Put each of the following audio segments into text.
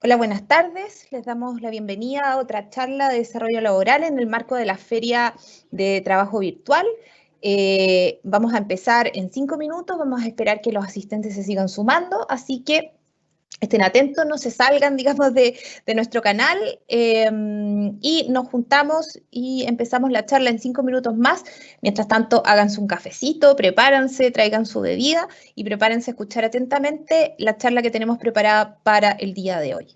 Hola, buenas tardes. Les damos la bienvenida a otra charla de desarrollo laboral en el marco de la Feria de Trabajo Virtual. Vamos a empezar en 5 minutos, vamos a esperar que los asistentes se sigan sumando, así que estén atentos, no se salgan, digamos, de nuestro canal y nos juntamos y empezamos la charla en 5 minutos más. Mientras tanto, háganse un cafecito, prepárense, traigan su bebida y prepárense a escuchar atentamente la charla que tenemos preparada para el día de hoy.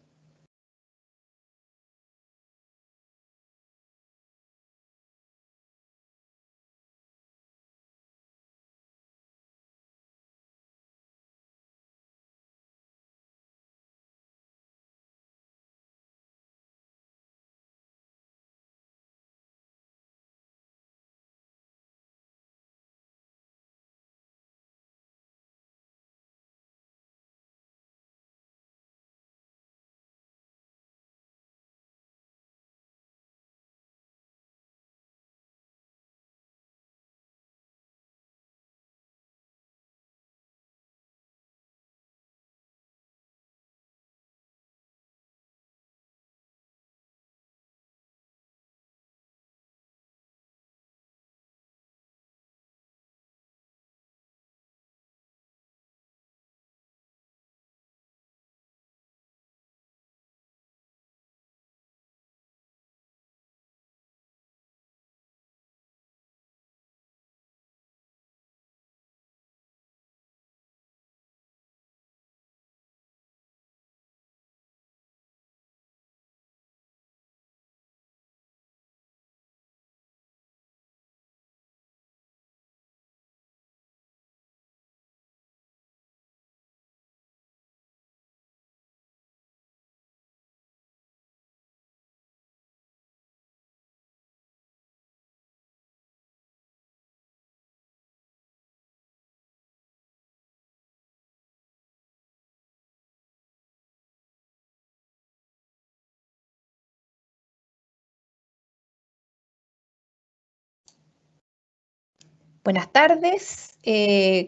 Buenas tardes.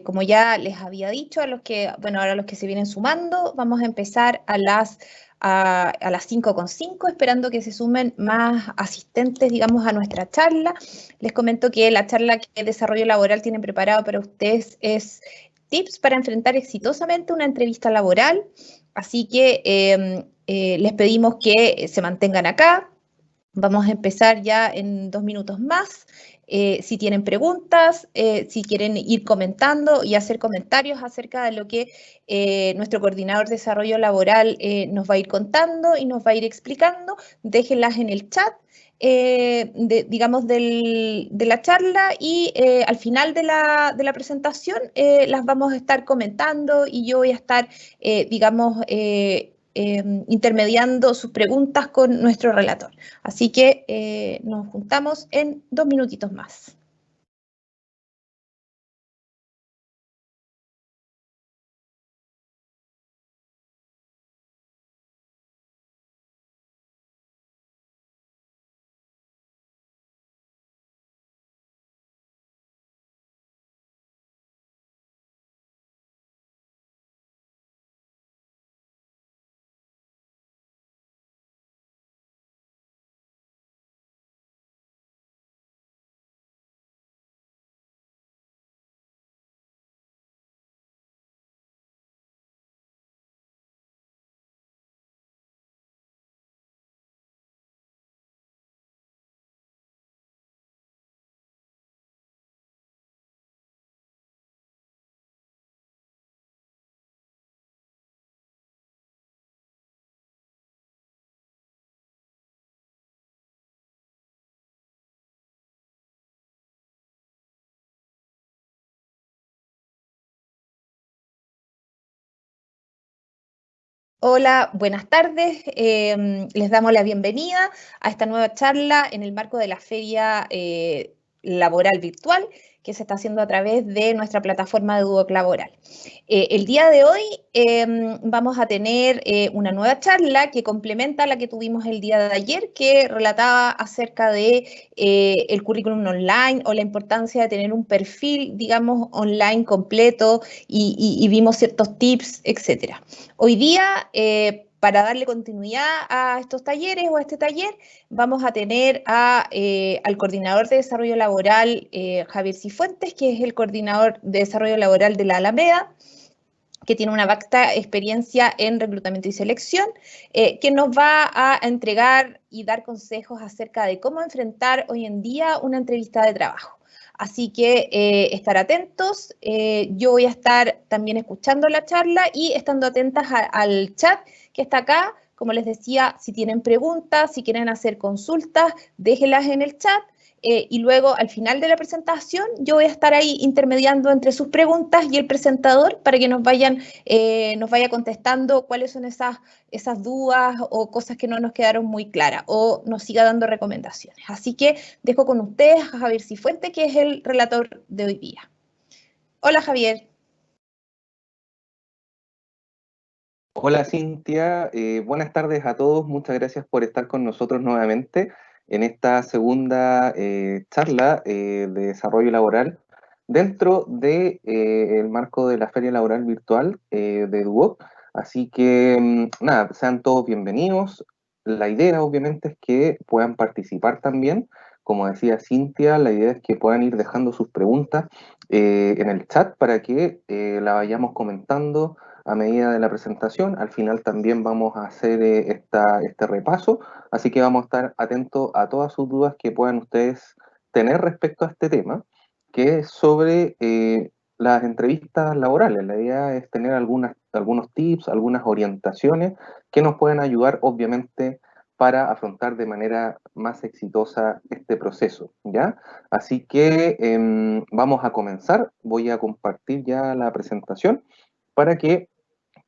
Como ya les había dicho, ahora los que se vienen sumando, vamos a empezar a las 5:05, esperando que se sumen más asistentes, digamos, a nuestra charla. Les comento que la charla que Desarrollo Laboral tiene preparado para ustedes es tips para enfrentar exitosamente una entrevista laboral. Así que les pedimos que se mantengan acá. Vamos a empezar ya en 2 minutos más. Si tienen preguntas, si quieren ir comentando y hacer comentarios acerca de lo que nuestro coordinador de desarrollo laboral nos va a ir contando y nos va a ir explicando, déjenlas en el chat, digamos, de la charla y al final de la presentación las vamos a estar comentando y yo voy a estar, digamos, intermediando sus preguntas con nuestro relator. Así que nos juntamos en 2 minutitos más. Hola, buenas tardes. Les damos la bienvenida a esta nueva charla en el marco de la Feria laboral virtual que se está haciendo a través de nuestra plataforma de Duoc Laboral. El día de hoy vamos a tener una nueva charla que complementa a la que tuvimos el día de ayer, que relataba acerca de el currículum online o la importancia de tener un perfil, digamos, online completo y vimos ciertos tips, etcétera. Hoy día, para darle continuidad a estos talleres o a este taller, vamos a tener al coordinador de desarrollo laboral, Javier Cifuentes, que es el coordinador de desarrollo laboral de la Alameda, que tiene una vasta experiencia en reclutamiento y selección, que nos va a entregar y dar consejos acerca de cómo enfrentar hoy en día una entrevista de trabajo. Así que estar atentos, yo voy a estar también escuchando la charla y estando atentas al chat que está acá. Como les decía, si tienen preguntas, si quieren hacer consultas, déjenlas en el chat. Y luego al final de la presentación yo voy a estar ahí intermediando entre sus preguntas y el presentador para que nos vaya contestando cuáles son esas dudas o cosas que no nos quedaron muy claras o nos siga dando recomendaciones. Así que dejo con ustedes a Javier Cifuente, que es el relator de hoy día. Hola, Javier. Hola Cintia, buenas tardes a todos, muchas gracias por estar con nosotros nuevamente en esta segunda charla de desarrollo laboral dentro del marco de la Feria Laboral Virtual de Duoc. Así que nada, sean todos bienvenidos. La idea obviamente es que puedan participar también. Como decía Cintia, la idea es que puedan ir dejando sus preguntas en el chat para que la vayamos comentando a medida de la presentación. Al final también vamos a hacer este repaso, así que vamos a estar atentos a todas sus dudas que puedan ustedes tener respecto a este tema, que es sobre las entrevistas laborales. La idea es tener algunos tips, algunas orientaciones que nos pueden ayudar, obviamente, para afrontar de manera más exitosa este proceso, ¿ya? Así que vamos a comenzar. Voy a compartir ya la presentación para que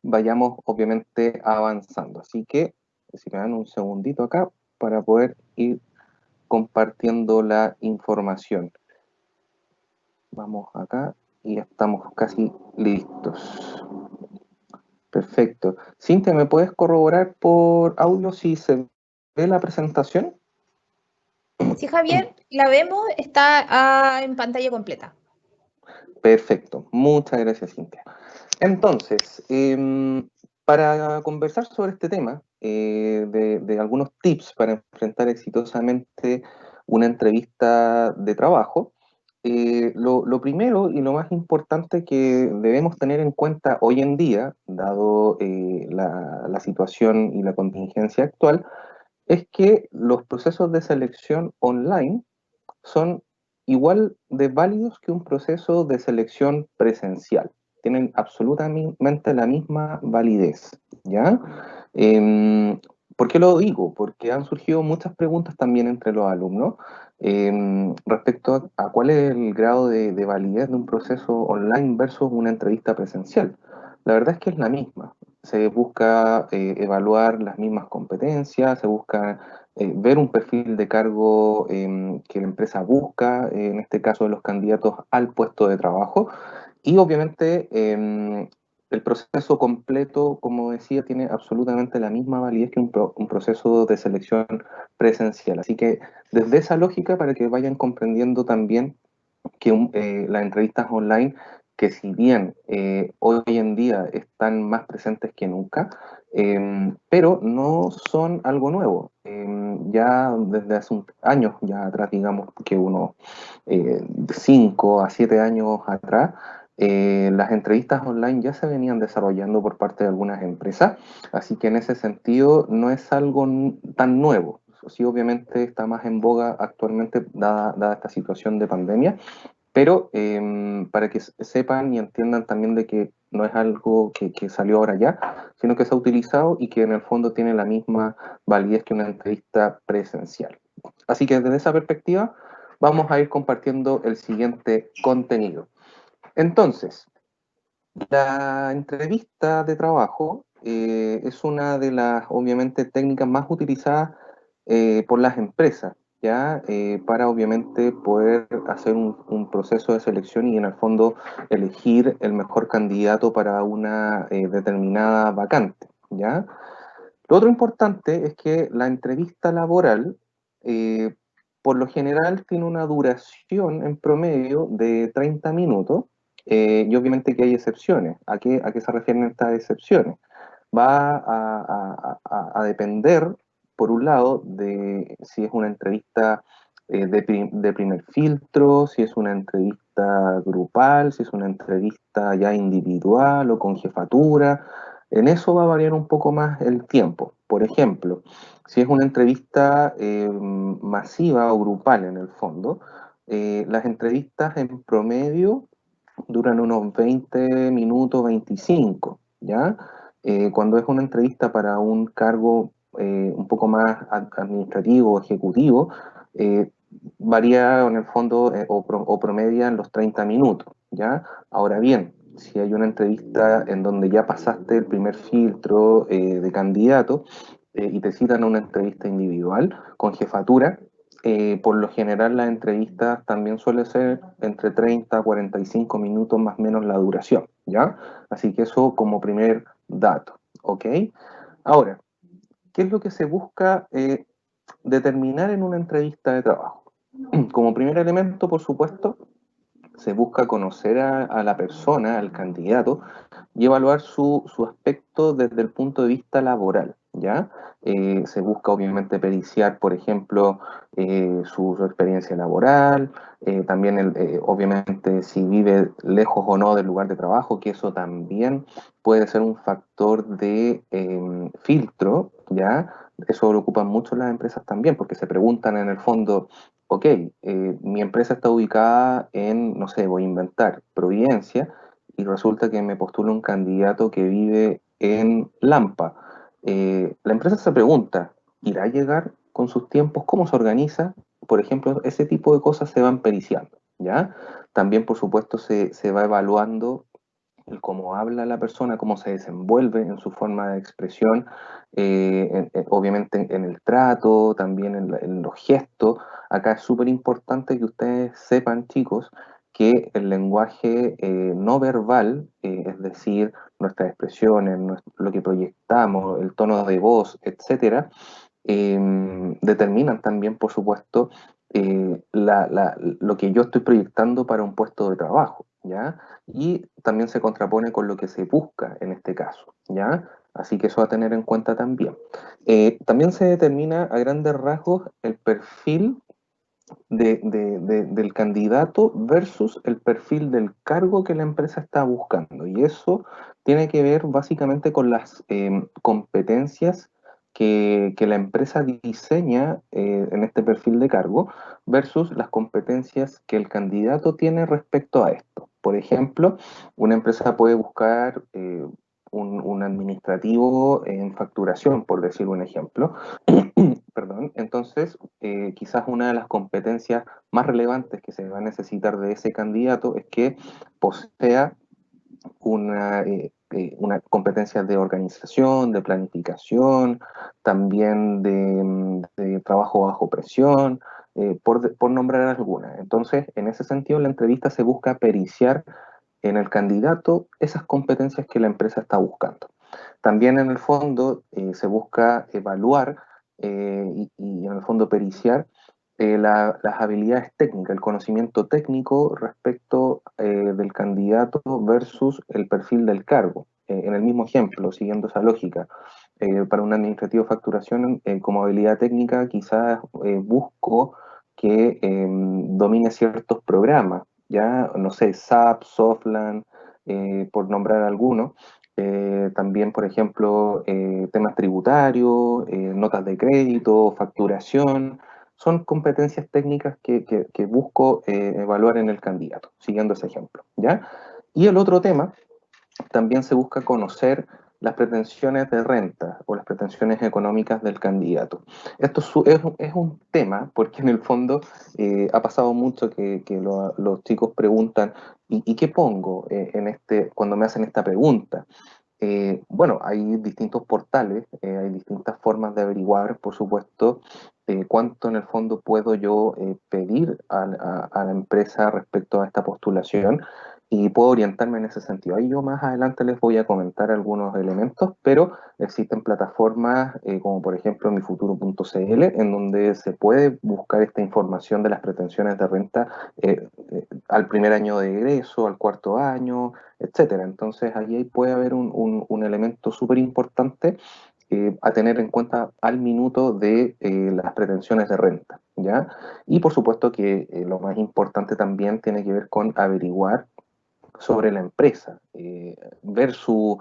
vayamos obviamente avanzando. Así que, si me dan un segundito acá para poder ir compartiendo la información. Vamos acá y estamos casi listos. Perfecto. Cintia, ¿me puedes corroborar por audio si se ve la presentación? Sí, Javier, la vemos, está en pantalla completa. Perfecto. Muchas gracias, Cintia. Entonces, para conversar sobre este tema, de algunos tips para enfrentar exitosamente una entrevista de trabajo, lo primero y lo más importante que debemos tener en cuenta hoy en día, dado la situación y la contingencia actual, es que los procesos de selección online son igual de válidos que un proceso de selección presencial. Tienen absolutamente la misma validez, ¿ya? ¿Por qué lo digo? Porque han surgido muchas preguntas también entre los alumnos respecto a cuál es el grado de validez de un proceso online versus una entrevista presencial. La verdad es que es la misma. Se busca evaluar las mismas competencias, se busca ver un perfil de cargo que la empresa busca, en este caso de los candidatos al puesto de trabajo, y obviamente el proceso completo, como decía, tiene absolutamente la misma validez que un proceso de selección presencial. Así que desde esa lógica, para que vayan comprendiendo también que las entrevistas online, que si bien hoy en día están más presentes que nunca, pero no son algo nuevo. Ya desde hace años ya atrás, digamos que unos 5 a 7 años atrás, las entrevistas online ya se venían desarrollando por parte de algunas empresas, así que en ese sentido no es algo tan nuevo. Sí, obviamente está más en boga actualmente dada esta situación de pandemia, pero para que sepan y entiendan también de que no es algo que salió ahora ya, sino que se ha utilizado y que en el fondo tiene la misma validez que una entrevista presencial. Así que desde esa perspectiva vamos a ir compartiendo el siguiente contenido. Entonces, la entrevista de trabajo es una de las, obviamente, técnicas más utilizadas por las empresas. ¿ya? Para obviamente poder hacer un proceso de selección y en el fondo elegir el mejor candidato para una determinada vacante, ¿ya? Lo otro importante es que la entrevista laboral, eh, por lo general, tiene una duración en promedio de 30 minutos, y obviamente que hay excepciones. A qué se refieren estas excepciones? Va a depender, por un lado, de si es una entrevista de primer filtro, si es una entrevista grupal, si es una entrevista ya individual o con jefatura. En eso va a variar un poco más el tiempo. Por ejemplo, si es una entrevista masiva o grupal en el fondo, las entrevistas en promedio duran unos 20 minutos, 25, ¿ya? Cuando es una entrevista para un cargo un poco más administrativo o ejecutivo, eh, varía en el fondo o promedia en los 30 minutos, ¿ya? Ahora bien, si hay una entrevista en donde ya pasaste el primer filtro de candidato y te citan a una entrevista individual con jefatura, por lo general las entrevistas también suele ser entre 30 a 45 minutos más o menos la duración, ¿ya? Así que eso como primer dato, ¿ok? Ahora, ¿qué es lo que se busca determinar en una entrevista de trabajo? Como primer elemento, por supuesto, se busca conocer a la persona, al candidato, y evaluar su aspecto desde el punto de vista laboral, ¿ya? Se busca obviamente periciar, por ejemplo, su experiencia laboral, también obviamente si vive lejos o no del lugar de trabajo, que eso también puede ser un factor de filtro, ¿ya? Eso lo ocupan mucho las empresas también, porque se preguntan en el fondo, ok, mi empresa está ubicada en, no sé, voy a inventar, Providencia, y resulta que me postula un candidato que vive en Lampa. La empresa se pregunta, ¿irá a llegar con sus tiempos? ¿Cómo se organiza? Por ejemplo, ese tipo de cosas se van periciando, ¿ya? También, por supuesto, se va evaluando el cómo habla la persona, cómo se desenvuelve en su forma de expresión, obviamente en el trato, también en los gestos. Acá es súper importante que ustedes sepan, chicos, que el lenguaje no verbal, es decir, nuestras expresiones, lo que proyectamos, el tono de voz, etcétera, determinan también, por supuesto, lo que yo estoy proyectando para un puesto de trabajo, ¿ya? Y también se contrapone con lo que se busca en este caso, ¿ya? Así que eso a tener en cuenta también. También se determina a grandes rasgos el perfil del candidato versus el perfil del cargo que la empresa está buscando. Y eso tiene que ver básicamente con las competencias que la empresa diseña en este perfil de cargo versus las competencias que el candidato tiene respecto a esto. Por ejemplo, una empresa puede buscar un administrativo en facturación, por decir un ejemplo. Perdón, entonces quizás una de las competencias más relevantes que se va a necesitar de ese candidato es que posea una competencia de organización, de planificación, también de trabajo bajo presión, por nombrar alguna. Entonces, en ese sentido, la entrevista se busca periciar en el candidato esas competencias que la empresa está buscando. También en el fondo se busca evaluar y en el fondo periciar las habilidades técnicas, el conocimiento técnico respecto del candidato versus el perfil del cargo. En el mismo ejemplo, siguiendo esa lógica, para un administrativo de facturación, como habilidad técnica, quizás busco que domine ciertos programas, ya, no sé, SAP, Softland, por nombrar algunos. También, por ejemplo, temas tributarios, notas de crédito, facturación, son competencias técnicas que busco evaluar en el candidato, siguiendo ese ejemplo, ¿ya? Y el otro tema, también se busca conocer las pretensiones de renta o las pretensiones económicas del candidato. Esto es un tema porque en el fondo ha pasado mucho que los chicos preguntan, ¿y qué pongo cuando me hacen esta pregunta? Bueno, hay distintos portales, hay distintas formas de averiguar, por supuesto, cuánto en el fondo puedo yo pedir a la empresa respecto a esta postulación y puedo orientarme en ese sentido. Ahí yo más adelante les voy a comentar algunos elementos, pero existen plataformas como por ejemplo mifuturo.cl en donde se puede buscar esta información de las pretensiones de renta al primer año de egreso, al cuarto año, etcétera. Entonces, allí puede haber un elemento súper importante a tener en cuenta al minuto de las pretensiones de renta, ¿ya? Y por supuesto que lo más importante también tiene que ver con averiguar sobre la empresa, ver su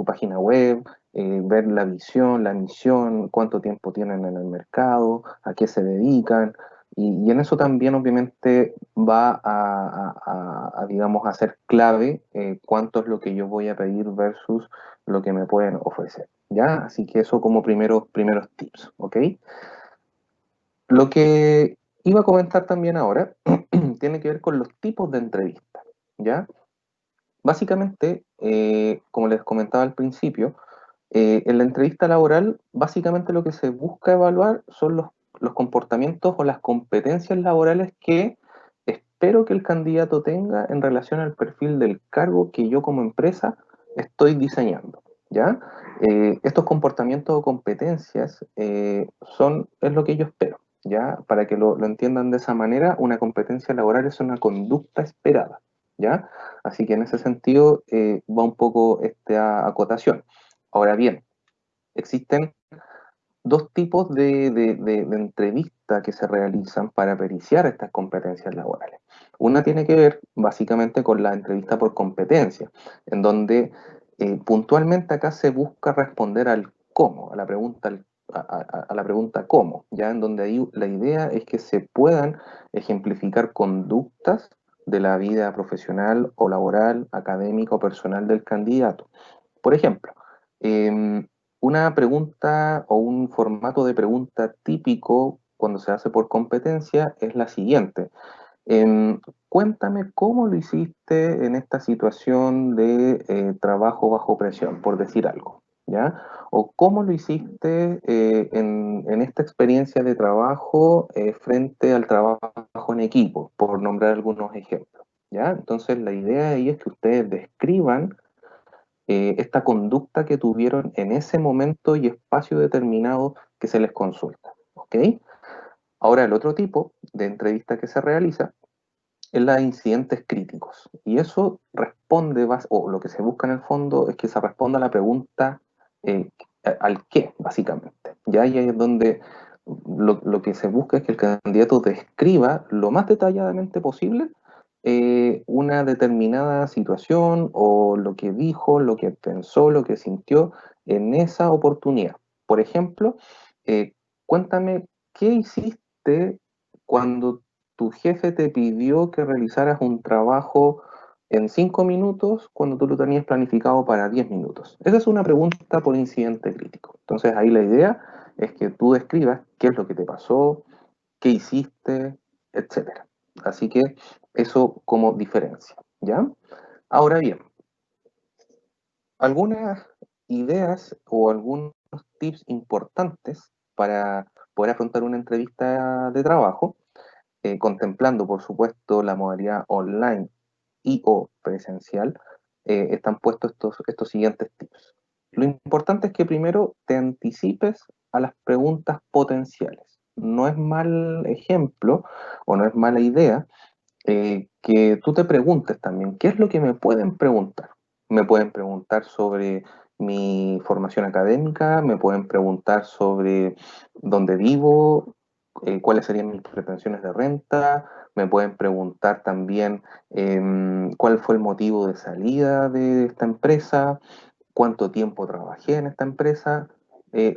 página web, ver la visión, la misión, cuánto tiempo tienen en el mercado, a qué se dedican, y en eso también obviamente va digamos, a ser clave cuánto es lo que yo voy a pedir versus lo que me pueden ofrecer, ¿ya? Así que eso como primeros tips, ¿ok? Lo que iba a comentar también ahora tiene que ver con los tipos de entrevistas, ¿ya? Básicamente, como les comentaba al principio, en la entrevista laboral, básicamente lo que se busca evaluar son los comportamientos o las competencias laborales que espero que el candidato tenga en relación al perfil del cargo que yo como empresa estoy diseñando, ¿ya? Estos comportamientos o competencias es lo que yo espero, ¿ya? Para que lo entiendan de esa manera, una competencia laboral es una conducta esperada, ¿ya? Así que en ese sentido va un poco esta acotación. Ahora bien, existen dos tipos de entrevistas que se realizan para periciar estas competencias laborales. Una tiene que ver básicamente con la entrevista por competencia, en donde puntualmente acá se busca responder al cómo, a la pregunta, a la pregunta cómo, ya en donde ahí la idea es que se puedan ejemplificar conductas de la vida profesional o laboral, académica o personal del candidato. Por ejemplo, una pregunta o un formato de pregunta típico cuando se hace por competencia es la siguiente. Cuéntame cómo lo hiciste en esta situación de trabajo bajo presión, por decir algo, ¿ya? O cómo lo hiciste en esta experiencia de trabajo frente al trabajo en equipo, por nombrar algunos ejemplos, ¿ya? Entonces la idea ahí es que ustedes describan esta conducta que tuvieron en ese momento y espacio determinado que se les consulta, ¿ok? Ahora, el otro tipo de entrevista que se realiza es la de incidentes críticos. Y eso responde, o lo que se busca en el fondo es que se responda a la pregunta al qué, básicamente. Ya y ahí es donde lo que se busca es que el candidato describa lo más detalladamente posible una determinada situación o lo que dijo, lo que pensó, lo que sintió en esa oportunidad. Por ejemplo, cuéntame qué hiciste cuando tu jefe te pidió que realizaras un trabajo en 5 minutos cuando tú lo tenías planificado para 10 minutos. Esa es una pregunta por incidente crítico. Entonces ahí la idea es que tú describas qué es lo que te pasó, qué hiciste, etcétera. Así que eso como diferencia, ¿ya? Ahora bien, algunas ideas o algunos tips importantes para poder afrontar una entrevista de trabajo, contemplando, por supuesto, la modalidad online y o presencial, están puestos estos siguientes tips. Lo importante es que primero te anticipes a las preguntas potenciales. No es mal ejemplo o no es mala idea que tú te preguntes también, ¿qué es lo que me pueden preguntar? Me pueden preguntar sobre mi formación académica, me pueden preguntar sobre dónde vivo, cuáles serían mis pretensiones de renta, me pueden preguntar también cuál fue el motivo de salida de esta empresa, cuánto tiempo trabajé en esta empresa.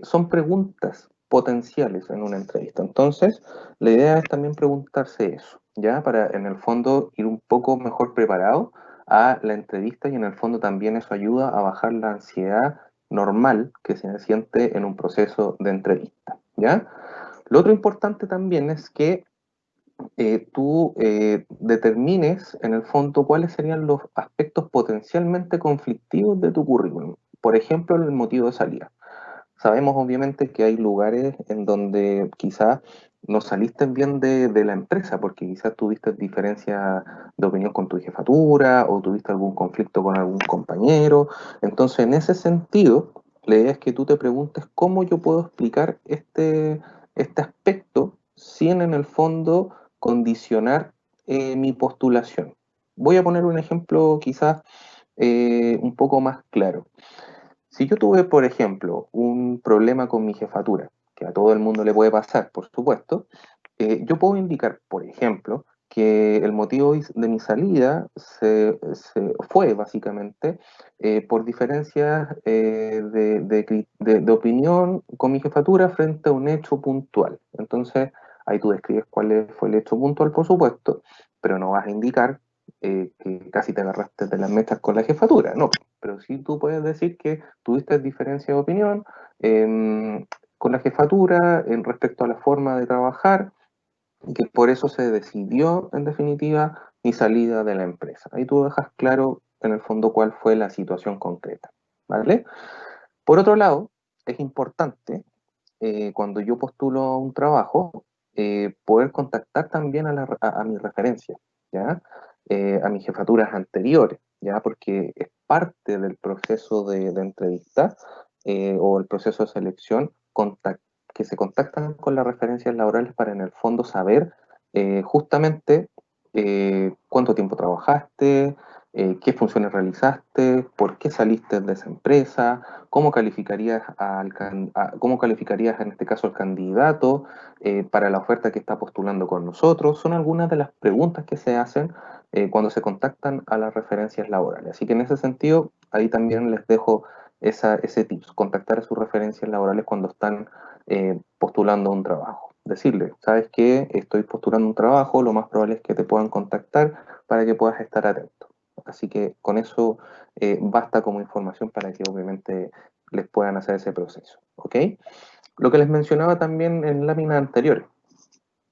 Son preguntas potenciales en una entrevista. Entonces, la idea es también preguntarse eso, ¿ya? Para en el fondo ir un poco mejor preparado a la entrevista y en el fondo también eso ayuda a bajar la ansiedad normal que se siente en un proceso de entrevista, ¿ya? Lo otro importante también es que tú determines en el fondo cuáles serían los aspectos potencialmente conflictivos de tu currículum. Por ejemplo, el motivo de salida. Sabemos obviamente que hay lugares en donde quizás no saliste bien de la empresa porque quizás tuviste diferencia de opinión con tu jefatura o tuviste algún conflicto con algún compañero. Entonces, en ese sentido, la idea es que tú te preguntes cómo yo puedo explicar este aspecto sin en el fondo condicionar mi postulación. Voy a poner un ejemplo quizás un poco más claro. Si yo tuve, por ejemplo, un problema con mi jefatura, que a todo el mundo le puede pasar, por supuesto, yo puedo indicar, por ejemplo, que el motivo de mi salida fue básicamente por diferencias de opinión con mi jefatura frente a un hecho puntual. Entonces, ahí tú describes fue el hecho puntual, por supuesto, pero no vas a indicar que casi te agarraste de las mechas con la jefatura, no, pero sí tú puedes decir que tuviste diferencia de opinión con la jefatura en respecto a la forma de trabajar, y que por eso se decidió, en definitiva, mi salida de la empresa. Ahí tú dejas claro, en el fondo, cuál fue la situación concreta, ¿vale? Por otro lado, es importante, cuando yo postulo un trabajo, poder contactar también a mi referencia, ¿ya? A mis jefaturas anteriores, ¿ya? Porque es parte del proceso de entrevista o el proceso de selección que se contactan con las referencias laborales para en el fondo saber justamente cuánto tiempo trabajaste, qué funciones realizaste, por qué saliste de esa empresa, cómo calificarías en este caso al candidato para la oferta que está postulando con nosotros. Son algunas de las preguntas que se hacen cuando se contactan a las referencias laborales. Así que en ese sentido, ahí también les dejo ese tips, contactar a sus referencias laborales cuando están postulando un trabajo. Decirle, ¿sabes qué? Estoy postulando un trabajo, lo más probable es que te puedan contactar para que puedas estar atento. Así que con eso basta como información para que obviamente les puedan hacer ese proceso, ¿ok? Lo que les mencionaba también en láminas anteriores,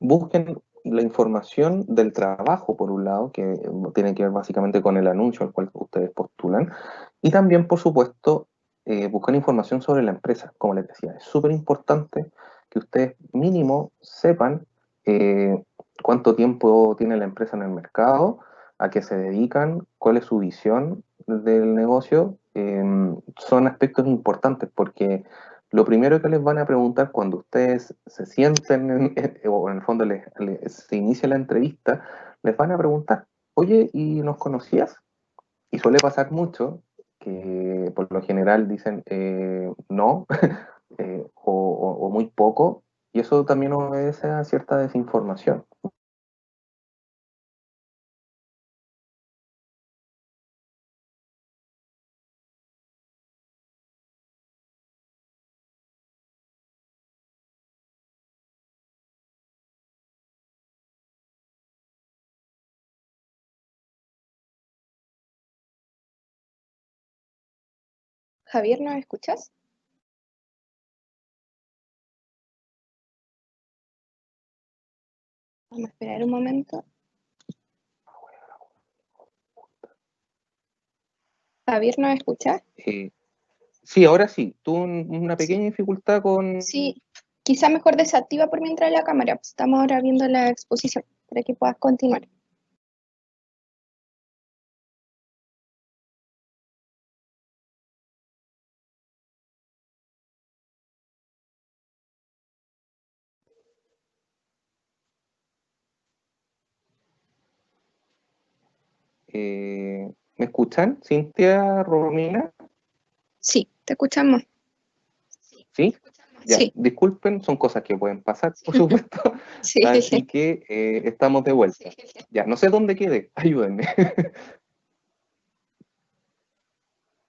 busquen la información del trabajo, por un lado, que tiene que ver básicamente con el anuncio al cual ustedes postulan, y también, por supuesto, busquen información sobre la empresa, como les decía. Es súper importante que ustedes mínimo sepan eh, cuánto tiempo tiene la empresa en el mercado, a qué se dedican, cuál es su visión del negocio. Son aspectos importantes porque lo primero que les van a preguntar cuando ustedes se sienten, o en el fondo se inicia la entrevista, les van a preguntar, oye, ¿y nos conocías? Y suele pasar mucho que por lo general dicen no, o muy poco, y eso también obedece a cierta desinformación. Javier, ¿nos escuchas? Vamos a esperar un momento. Javier, ¿nos escuchas? Sí, ahora sí, tuve una Sí. pequeña dificultad con... Sí, quizá mejor desactiva por mientras la cámara. Pues estamos ahora viendo la exposición para que puedas continuar. ¿Me escuchan? Cintia, Romina, Sí, te escuchamos. ¿sí? Ya, Sí, disculpen, son cosas que pueden pasar, por supuesto, sí. así que estamos de vuelta. Ya, no sé dónde quedé, ayúdenme.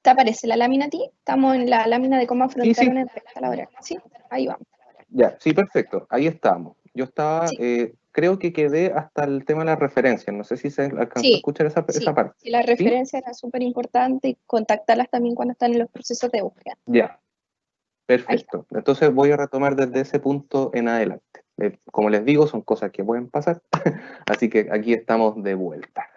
¿Te aparece la lámina a ti? Estamos en la lámina de cómo Sí, afrontar sí, una entrevista laboral. Sí, ahí vamos. ya, sí, perfecto, ahí estamos. Yo estaba, Sí, creo que quedé hasta el tema de las referencias, no sé si se alcanzó a sí, escuchar esa sí. parte, Y la ¿sí? referencia era súper importante y contactarlas también cuando están en los procesos de búsqueda. Ya, Ahí está. perfecto. Entonces voy a retomar desde ese punto en adelante. Como les digo, son cosas que pueden pasar, así que aquí estamos de vuelta.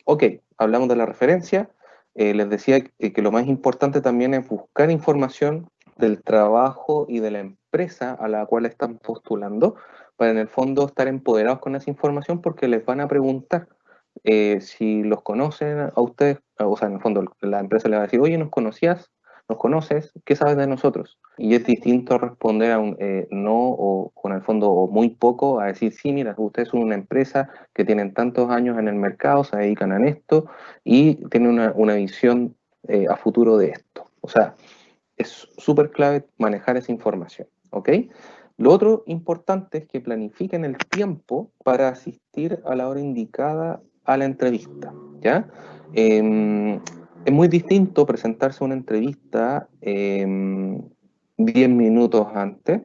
Ok, hablamos de la referencia. Les decía que lo más importante también es buscar información del trabajo y de la empresa a la cual están postulando, para en el fondo estar empoderados con esa información, porque les van a preguntar si los conocen a ustedes, o sea, en el fondo la empresa le va a decir, oye, ¿nos conoces? ¿Qué sabes de nosotros? Y es distinto responder a un no o con el fondo o muy poco a decir, sí, mira, ustedes son una empresa que tienen tantos años en el mercado, se dedican a esto y tienen una visión a futuro de esto. O sea, es súper clave manejar esa información, ¿ok? Lo otro importante es que planifiquen el tiempo para asistir a la hora indicada a la entrevista, ¿ya? Es muy distinto presentarse a una entrevista 10 minutos antes,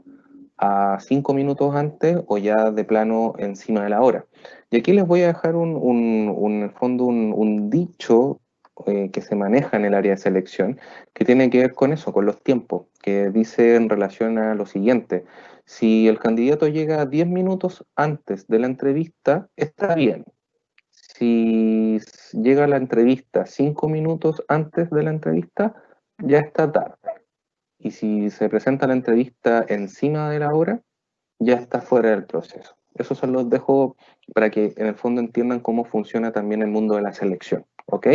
a 5 minutos antes o ya de plano encima de la hora. Y aquí les voy a dejar en el fondo un dicho que se maneja en el área de selección, que tiene que ver con eso, con los tiempos, que dice en relación a lo siguiente: si el candidato llega 10 minutos antes de la entrevista, está bien. Si llega a la entrevista 5 minutos antes de la entrevista, ya está tarde. Y si se presenta la entrevista encima de la hora, ya está fuera del proceso. Eso se los dejo para que en el fondo entiendan cómo funciona también el mundo de la selección, ¿ok?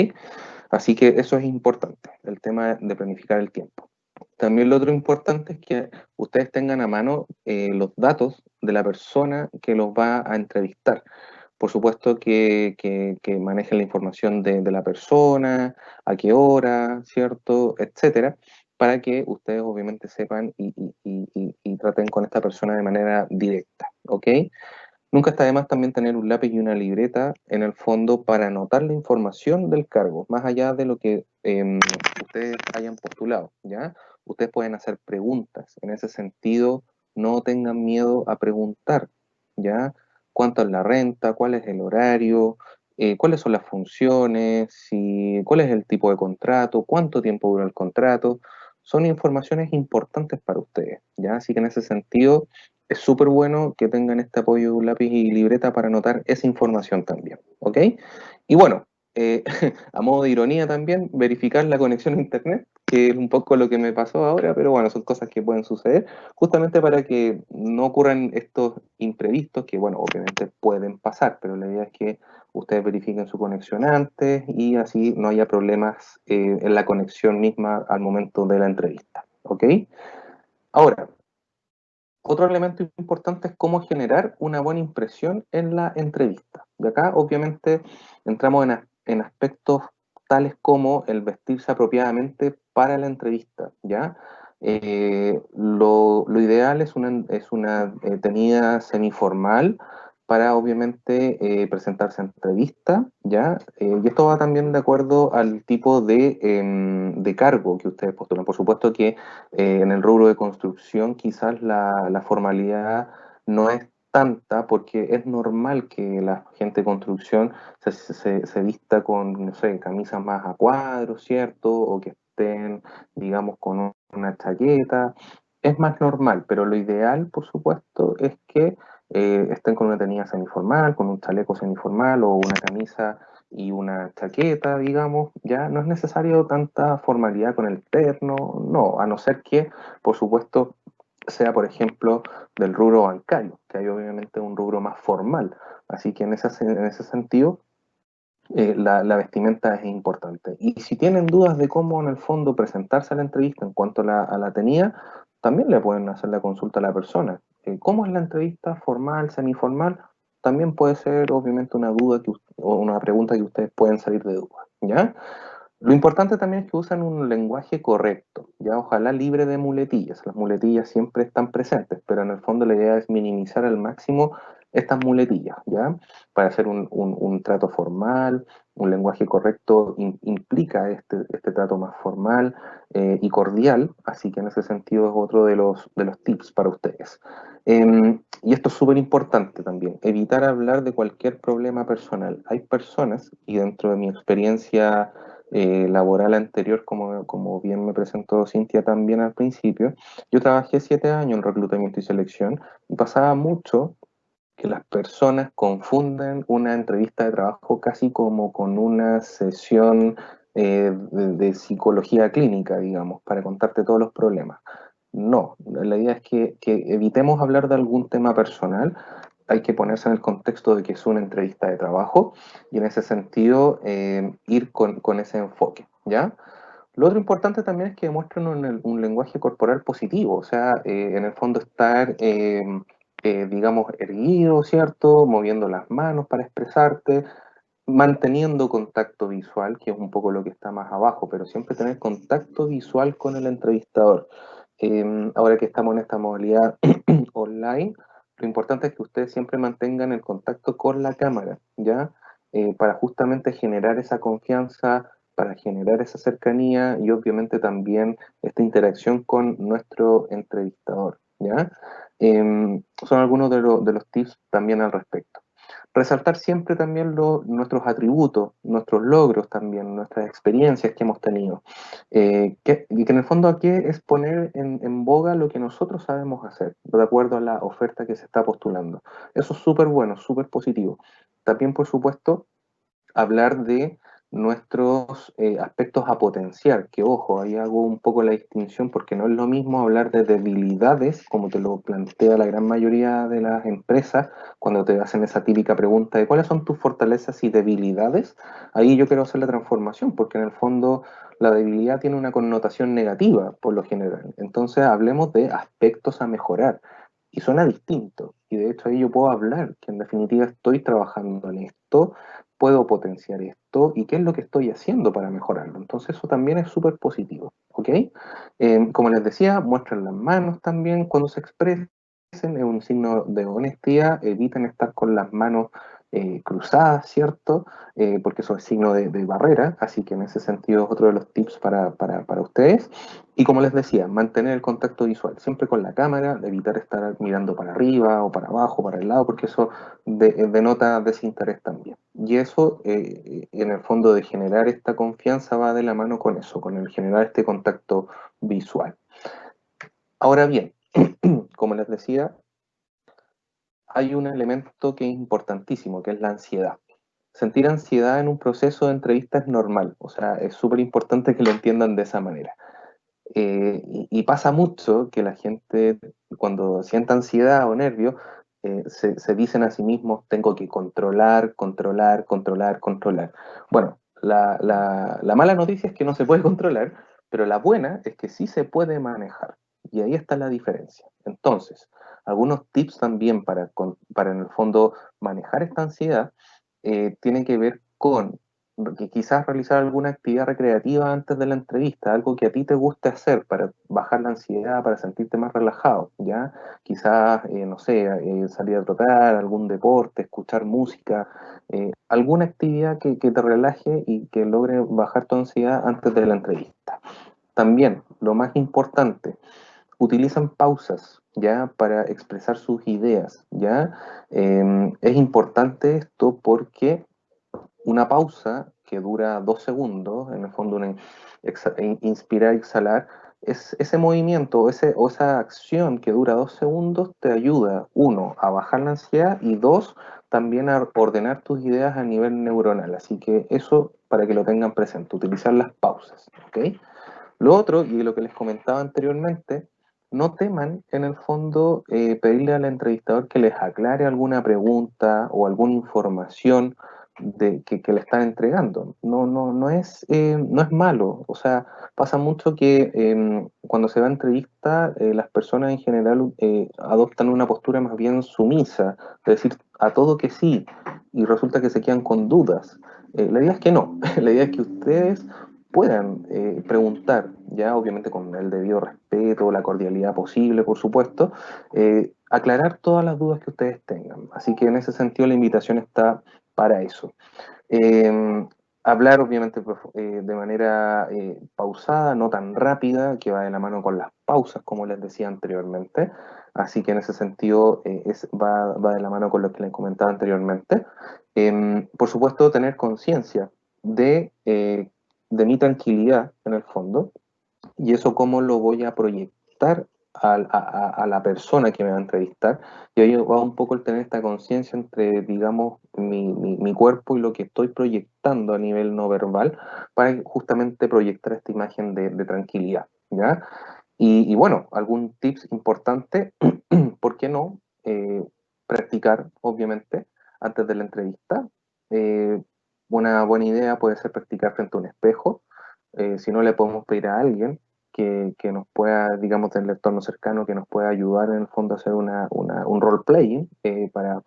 Así que eso es importante, el tema de planificar el tiempo. También lo otro importante es que ustedes tengan a mano los datos de la persona que los va a entrevistar. Por supuesto que manejen la información de la persona, a qué hora, ¿cierto? Etcétera, para que ustedes obviamente sepan y traten con esta persona de manera directa, ¿ok? Nunca está de más también tener un lápiz y una libreta en el fondo para anotar la información del cargo, más allá de lo que ustedes hayan postulado, ¿ya? Ustedes pueden hacer preguntas. En ese sentido, no tengan miedo a preguntar, ¿ya? ¿Cuánto es la renta? ¿Cuál es el horario? ¿Cuáles son las funciones? ¿Cuál es el tipo de contrato? ¿Cuánto tiempo dura el contrato? Son informaciones importantes para ustedes, ¿ya? Así que en ese sentido es súper bueno que tengan este apoyo de un lápiz y libreta para anotar esa información también, ¿ok? Y bueno, a modo de ironía también, verificar la conexión a internet, que es un poco lo que me pasó ahora, pero bueno, son cosas que pueden suceder, justamente para que no ocurran estos imprevistos, que bueno, obviamente pueden pasar, pero la idea es que ustedes verifiquen su conexión antes y así no haya problemas en la conexión misma al momento de la entrevista, ¿ok? Ahora, otro elemento importante es cómo generar una buena impresión en la entrevista. De acá, obviamente, entramos en aspectos tales como el vestirse apropiadamente para la entrevista, ¿ya? Lo ideal es una tenida semiformal para, obviamente, presentarse a entrevista, ¿ya? Y esto va también de acuerdo al tipo de cargo que ustedes postulan. Por supuesto que en el rubro de construcción quizás la formalidad no es tanta, porque es normal que la gente de construcción se vista con, no sé, camisas más a cuadros, ¿cierto? O que estén, digamos, con una chaqueta. Es más normal, pero lo ideal, por supuesto, es que estén con una tenida semiformal, con un chaleco semiformal o una camisa y una chaqueta, digamos. Ya no es necesario tanta formalidad con el terno, no, a no ser que, por supuesto, sea, por ejemplo, del rubro bancario, que hay obviamente un rubro más formal. Así que en ese sentido, la vestimenta es importante. Y si tienen dudas de cómo en el fondo presentarse a la entrevista en cuanto a la tenida, también le pueden hacer la consulta a la persona. ¿Cómo es la entrevista? ¿Formal, semiformal? También puede ser obviamente una duda o una pregunta que ustedes pueden salir de duda, ¿ya? Lo importante también es que usan un lenguaje correcto, ya ojalá libre de muletillas. Las muletillas siempre están presentes, pero en el fondo la idea es minimizar al máximo estas muletillas, ¿ya? Para hacer un trato formal, un lenguaje correcto implica este trato más formal y cordial, así que en ese sentido es otro de los tips para ustedes. Y esto es súper importante también, evitar hablar de cualquier problema personal. Hay personas, y dentro de mi experiencia laboral anterior, como bien me presentó Cintia también al principio, yo trabajé 7 años en reclutamiento y selección y pasaba mucho que las personas confunden una entrevista de trabajo casi como con una sesión de psicología clínica, digamos, para contarte todos los problemas. No, la idea es que evitemos hablar de algún tema personal, hay que ponerse en el contexto de que es una entrevista de trabajo y en ese sentido ir con ese enfoque, ¿ya? Lo otro importante también es que demuestren un lenguaje corporal positivo, o sea, en el fondo estar, digamos, erguido, ¿cierto? Moviendo las manos para expresarte, manteniendo contacto visual, que es un poco lo que está más abajo, pero siempre tener contacto visual con el entrevistador. Ahora que estamos en esta modalidad online, lo importante es que ustedes siempre mantengan el contacto con la cámara, ¿ya? Para justamente generar esa confianza, para generar esa cercanía y obviamente también esta interacción con nuestro entrevistador, ¿ya? Son algunos de los tips también al respecto. Resaltar siempre también nuestros atributos, nuestros logros también, nuestras experiencias que hemos tenido. Y que en el fondo aquí es poner en boga lo que nosotros sabemos hacer, de acuerdo a la oferta que se está postulando. Eso es súper bueno, súper positivo. También, por supuesto, hablar de nuestros aspectos a potenciar, que ojo, ahí hago un poco la distinción porque no es lo mismo hablar de debilidades, como te lo plantea la gran mayoría de las empresas, cuando te hacen esa típica pregunta de cuáles son tus fortalezas y debilidades, ahí yo quiero hacer la transformación, porque en el fondo la debilidad tiene una connotación negativa por lo general. Entonces hablemos de aspectos a mejorar. Y suena distinto. Y de hecho ahí yo puedo hablar que en definitiva estoy trabajando en esto, puedo potenciar esto y qué es lo que estoy haciendo para mejorarlo. Entonces eso también es súper positivo, ¿ok? Como les decía, muestren las manos también cuando se expresen, es un signo de honestidad, eviten estar con las manos cruzadas, ¿cierto? Porque eso es signo de barrera, así que en ese sentido es otro de los tips para ustedes. Y como les decía, mantener el contacto visual, siempre con la cámara, evitar estar mirando para arriba o para abajo, para el lado, porque eso denota desinterés también. Y eso, en el fondo, de generar esta confianza va de la mano con eso, con el generar este contacto visual. Ahora bien, como les decía, hay un elemento que es importantísimo, que es la ansiedad. Sentir ansiedad en un proceso de entrevista es normal, o sea, es súper importante que lo entiendan de esa manera. Y pasa mucho que la gente, cuando siente ansiedad o nervio, se dicen a sí mismos, tengo que controlar, controlar, controlar, controlar. Bueno, la mala noticia es que no se puede controlar, pero la buena es que sí se puede manejar. Y ahí está la diferencia. Entonces, algunos tips también para en el fondo manejar esta ansiedad tienen que ver con que quizás realizar alguna actividad recreativa antes de la entrevista, algo que a ti te guste hacer para bajar la ansiedad, para sentirte más relajado, ¿ya? Quizás, no sé, salir a trotar, algún deporte, escuchar música, alguna actividad que te relaje y que logre bajar tu ansiedad antes de la entrevista. También, lo más importante, utilizan pausas, ¿ya? Para expresar sus ideas, ¿ya? Es importante esto porque una pausa que dura 2 segundos, en el fondo inspirar y exhalar, ese movimiento o esa acción que dura 2 segundos te ayuda, uno, a bajar la ansiedad y dos, también a ordenar tus ideas a nivel neuronal. Así que eso para que lo tengan presente, utilizar las pausas, ¿ok? Lo otro, y lo que les comentaba anteriormente, no teman en el fondo pedirle al entrevistador que les aclare alguna pregunta o alguna información que le están entregando. No es malo. O sea, pasa mucho que cuando se va a entrevista, las personas en general adoptan una postura más bien sumisa, de decir a todo que sí, y resulta que se quedan con dudas. La idea es que no, la idea es que ustedes puedan preguntar, ya obviamente con el debido respeto, la cordialidad posible, por supuesto, aclarar todas las dudas que ustedes tengan. Así que en ese sentido la invitación está para eso. Eh, Hablar obviamente de manera pausada, no tan rápida, que va de la mano con las pausas, como les decía anteriormente. Así que en ese sentido va de la mano con lo que les comentaba anteriormente. Por supuesto, tener conciencia de de mi tranquilidad, en el fondo, y eso cómo lo voy a proyectar a la persona que me va a entrevistar. Y ahí va un poco el tener esta conciencia entre, digamos, mi cuerpo y lo que estoy proyectando a nivel no verbal para justamente proyectar esta imagen de tranquilidad, ¿ya? Y bueno, algún tips importante, ¿por qué no? Practicar, obviamente, antes de la entrevista. Una buena idea puede ser practicar frente a un espejo. Si no, le podemos pedir a alguien que nos pueda, digamos, del entorno cercano, que nos pueda ayudar en el fondo a hacer un role-playing para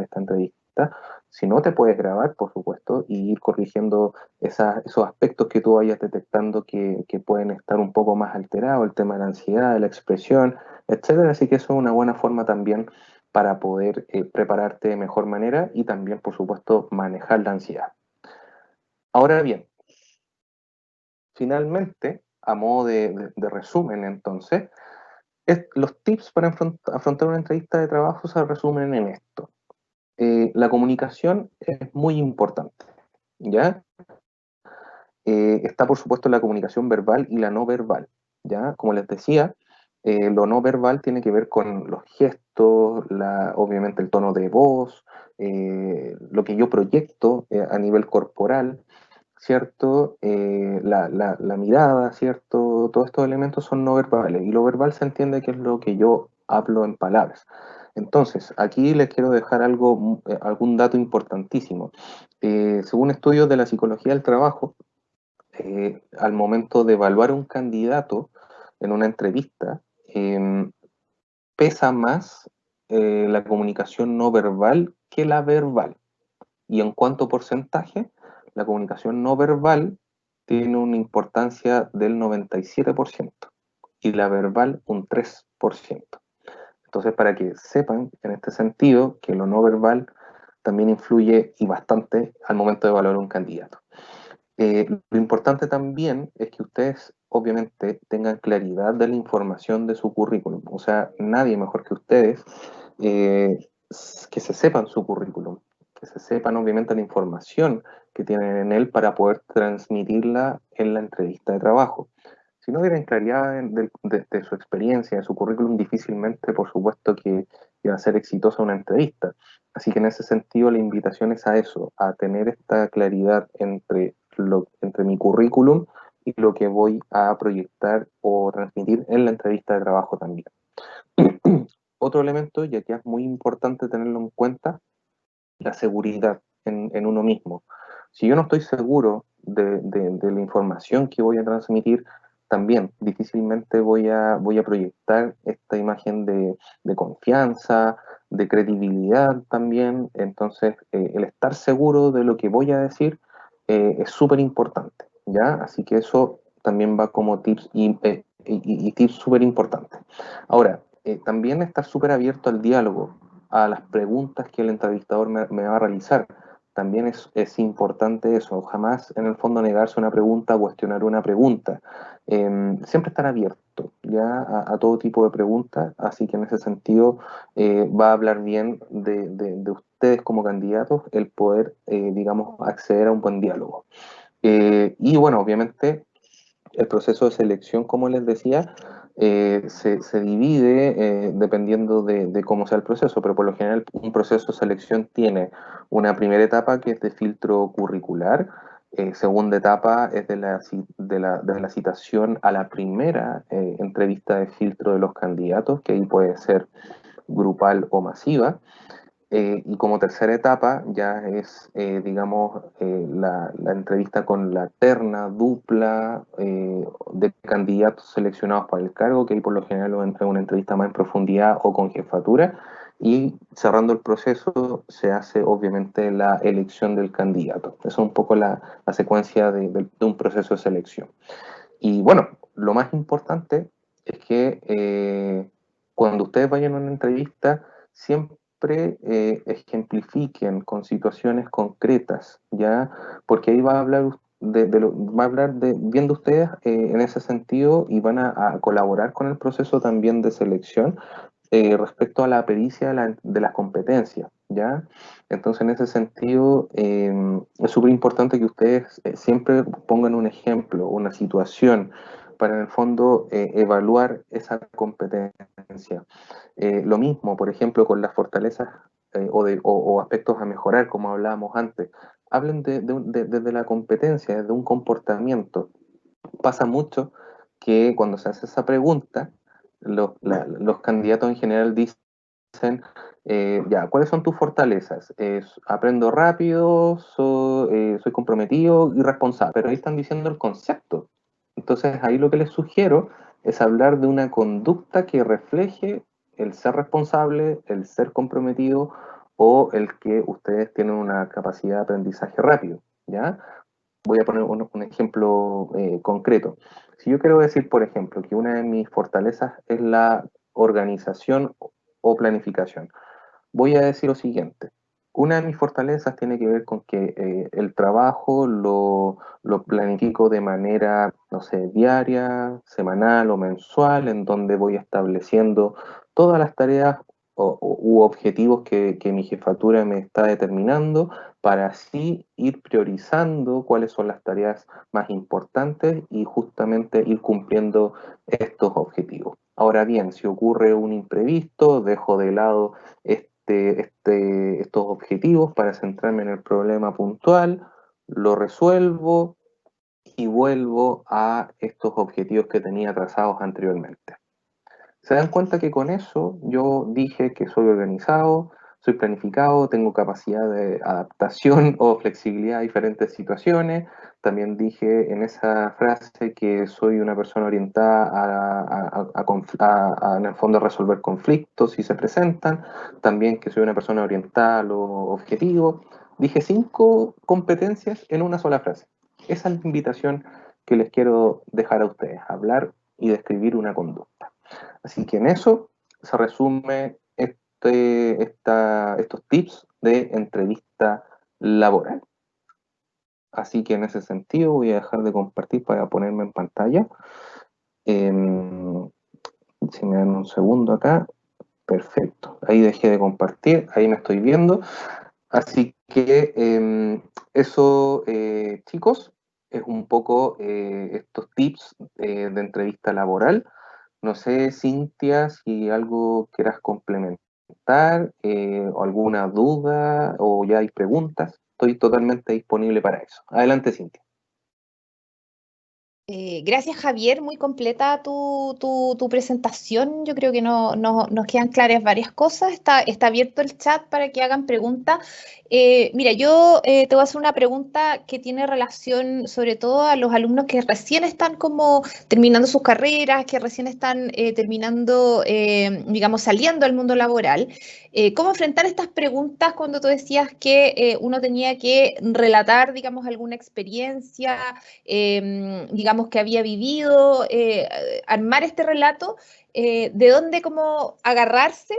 esta entrevista. Si no, te puedes grabar, por supuesto, y ir corrigiendo esos aspectos que tú vayas detectando que pueden estar un poco más alterados, el tema de la ansiedad, de la expresión, etcétera. Así que eso es una buena forma también para poder prepararte de mejor manera y también, por supuesto, manejar la ansiedad. Ahora bien, finalmente, a modo de resumen, entonces, los tips para afrontar una entrevista de trabajo se resumen en esto. La comunicación es muy importante, ¿ya? Está, por supuesto, la comunicación verbal y la no verbal, ¿ya? Como les decía, lo no verbal tiene que ver con los gestos, obviamente el tono de voz, lo que yo proyecto a nivel corporal, ¿cierto? La mirada, ¿cierto? Todos estos elementos son no verbales y lo verbal se entiende que es lo que yo hablo en palabras. Entonces, aquí les quiero dejar algún dato importantísimo. Según estudios de la psicología del trabajo, al momento de evaluar un candidato en una entrevista, pesa más la comunicación no verbal que la verbal. Y en cuanto a porcentaje, la comunicación no verbal tiene una importancia del 97% y la verbal un 3%. Entonces, para que sepan en este sentido que lo no verbal también influye y bastante al momento de evaluar un candidato. Lo importante también es que ustedes obviamente tengan claridad de la información de su currículum. O sea, nadie mejor que ustedes que se sepan su currículum, que se sepan obviamente la información que tienen en él para poder transmitirla en la entrevista de trabajo. Si no tienen claridad de su experiencia, de su currículum, difícilmente, por supuesto, que va a ser exitosa una entrevista. Así que en ese sentido la invitación es a eso, a tener esta claridad entre mi currículum y lo que voy a proyectar o transmitir en la entrevista de trabajo también. Otro elemento, ya que es muy importante tenerlo en cuenta, la seguridad en uno mismo. Si yo no estoy seguro de la información que voy a transmitir, también difícilmente voy a proyectar esta imagen de confianza, de credibilidad también. Entonces, el estar seguro de lo que voy a decir es súper importante, ¿ya? Así que eso también va como tips y tips súper importantes. Ahora, también estar súper abierto al diálogo, a las preguntas que el entrevistador me va a realizar. También es importante eso, jamás en el fondo negarse una pregunta, cuestionar una pregunta. Siempre estar abierto ya a todo tipo de preguntas, así que en ese sentido va a hablar bien de ustedes como candidatos el poder, digamos, acceder a un buen diálogo. Y bueno, obviamente el proceso de selección, como les decía, se divide dependiendo de cómo sea el proceso, pero por lo general un proceso de selección tiene una primera etapa que es de filtro curricular, segunda etapa es de la citación a la primera entrevista de filtro de los candidatos, que ahí puede ser grupal o masiva. Y como tercera etapa ya es, digamos, la entrevista con la terna dupla de candidatos seleccionados para el cargo, que ahí por lo general es una entrevista más en profundidad o con jefatura. Y cerrando el proceso se hace obviamente la elección del candidato. Esa es un poco la secuencia de un proceso de selección. Y bueno, lo más importante es que cuando ustedes vayan a una entrevista, siempre ejemplifiquen con situaciones concretas, ¿ya? Porque ahí va a hablar va a hablar bien de ustedes en ese sentido y van a colaborar con el proceso también de selección respecto a la pericia de las competencias, ¿ya? Entonces, en ese sentido, eso es súper importante que ustedes siempre pongan un ejemplo, una situación, para en el fondo evaluar esa competencia. Lo mismo, por ejemplo, con las fortalezas o aspectos a mejorar, como hablábamos antes. Hablen desde la competencia, desde un comportamiento. Pasa mucho que cuando se hace esa pregunta, los candidatos en general dicen, ya, ¿cuáles son tus fortalezas? Aprendo rápido, soy comprometido y responsable, pero ahí están diciendo el concepto. Entonces ahí lo que les sugiero es hablar de una conducta que refleje el ser responsable, el ser comprometido o el que ustedes tienen una capacidad de aprendizaje rápido, ¿ya? Voy a poner un ejemplo concreto. Si yo quiero decir, por ejemplo, que una de mis fortalezas es la organización o planificación, voy a decir lo siguiente. Una de mis fortalezas tiene que ver con que el trabajo lo planifico de manera, no sé, diaria, semanal o mensual, en donde voy estableciendo todas las tareas u objetivos que mi jefatura me está determinando para así ir priorizando cuáles son las tareas más importantes y justamente ir cumpliendo estos objetivos. Ahora bien, si ocurre un imprevisto, dejo de lado estos objetivos para centrarme en el problema puntual, lo resuelvo y vuelvo a estos objetivos que tenía trazados anteriormente. Se dan cuenta que con eso yo dije que soy organizado, soy planificado, tengo capacidad de adaptación o flexibilidad a diferentes situaciones. También dije en esa frase que soy una persona orientada en el fondo a resolver conflictos si se presentan. También que soy una persona orientada a lo objetivo. Dije 5 competencias en una sola frase. Esa es la invitación que les quiero dejar a ustedes, hablar y describir una conducta. Así que en eso se resume estos tips de entrevista laboral. Así que en ese sentido voy a dejar de compartir para ponerme en pantalla. Si me dan un segundo acá. Perfecto. Ahí dejé de compartir, ahí me estoy viendo. Así que eso, chicos, es un poco estos tips de entrevista laboral. No sé, Cintia, si algo quieras complementar, o alguna duda, o ya hay preguntas. Estoy totalmente disponible para eso. Adelante, Cintia. Gracias, Javier. Muy completa tu presentación. Yo creo que nos quedan claras varias cosas. Está abierto el chat para que hagan preguntas. Mira, yo te voy a hacer una pregunta que tiene relación sobre todo a los alumnos que recién están como terminando sus carreras, que recién están terminando, digamos, saliendo al mundo laboral. ¿Cómo enfrentar estas preguntas cuando tú decías que uno tenía que relatar, digamos, alguna experiencia? Digamos, que había vivido, armar este relato, de dónde como agarrarse,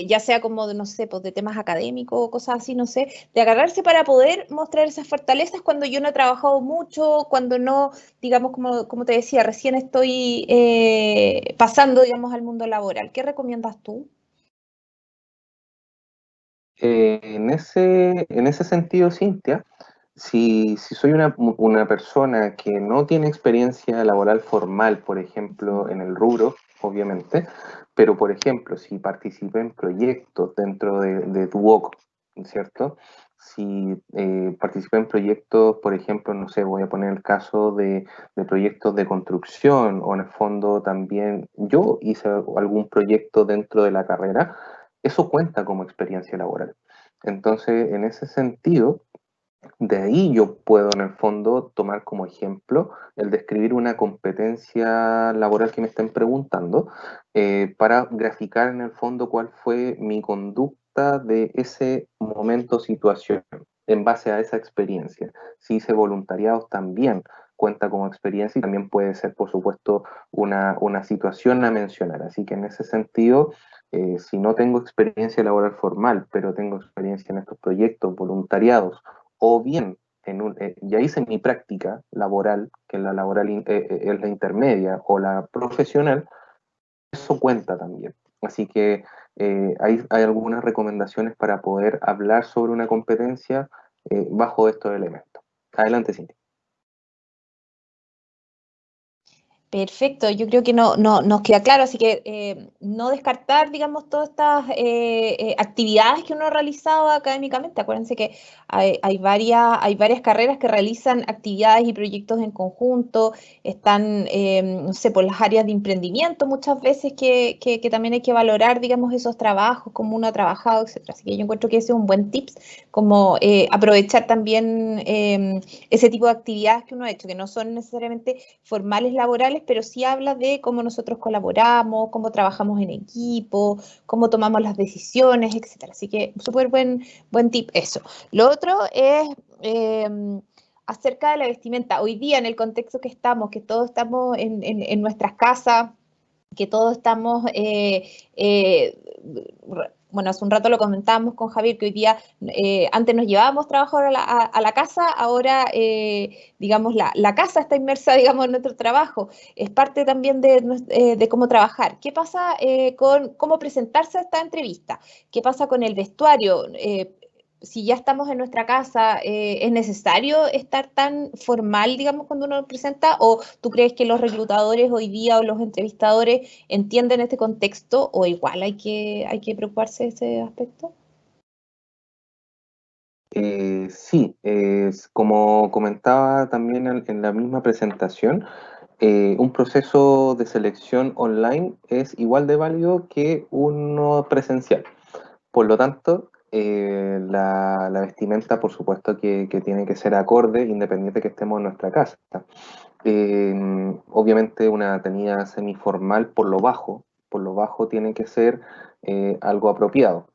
ya sea como, no sé, pues de temas académicos o cosas así, no sé, de agarrarse para poder mostrar esas fortalezas cuando yo no he trabajado mucho, cuando no, digamos, como te decía, recién estoy pasando, digamos, al mundo laboral. ¿Qué recomiendas tú? En ese sentido, Cintia, si soy una persona que no tiene experiencia laboral formal, por ejemplo, en el rubro, obviamente, pero por ejemplo, si participé en proyectos dentro de Duoc, ¿cierto? Si participé en proyectos, por ejemplo, no sé, voy a poner el caso de proyectos de construcción o en el fondo también yo hice algún proyecto dentro de la carrera, eso cuenta como experiencia laboral. Entonces, en ese sentido, de ahí yo puedo en el fondo tomar como ejemplo el describir una competencia laboral que me estén preguntando para graficar en el fondo cuál fue mi conducta de ese momento, situación, en base a esa experiencia. Si hice voluntariados también cuenta como experiencia y también puede ser, por supuesto, una situación a mencionar. Así que en ese sentido, si no tengo experiencia laboral formal, pero tengo experiencia en estos proyectos, voluntariados, o bien ya hice mi práctica laboral, que la laboral es la intermedia o la profesional, eso cuenta también. Así que hay algunas recomendaciones para poder hablar sobre una competencia bajo estos elementos. Adelante, Cintia. Perfecto, yo creo que nos queda claro, así que no descartar, digamos, todas estas actividades que uno ha realizado académicamente. Acuérdense que hay varias carreras que realizan actividades y proyectos en conjunto, están, no sé, por las áreas de emprendimiento muchas veces que también hay que valorar, digamos, esos trabajos, cómo uno ha trabajado, etcétera. Así que yo encuentro que ese es un buen tips, como aprovechar también ese tipo de actividades que uno ha hecho, que no son necesariamente formales laborales, pero sí habla de cómo nosotros colaboramos, cómo trabajamos en equipo, cómo tomamos las decisiones, etcétera. Así que súper buen tip eso. Lo otro es acerca de la vestimenta. Hoy día, en el contexto que todos estamos en nuestras casas, que todos estamos, bueno, hace un rato lo comentábamos con Javier, que hoy día, antes nos llevábamos trabajo a la casa, ahora, digamos, la casa está inmersa, digamos, en nuestro trabajo, es parte también de cómo trabajar. ¿Qué pasa con cómo presentarse a esta entrevista? ¿Qué pasa con el vestuario? Si ya estamos en nuestra casa, ¿es necesario estar tan formal, digamos, cuando uno presenta? ¿O tú crees que los reclutadores hoy día o los entrevistadores entienden este contexto o igual hay que preocuparse de ese aspecto? Sí, como comentaba también en la misma presentación, un proceso de selección online es igual de válido que uno presencial. Por lo tanto, la vestimenta, por supuesto, que tiene que ser acorde, independiente que estemos en nuestra casa. Obviamente, una tenida semiformal por lo bajo tiene que ser algo apropiado.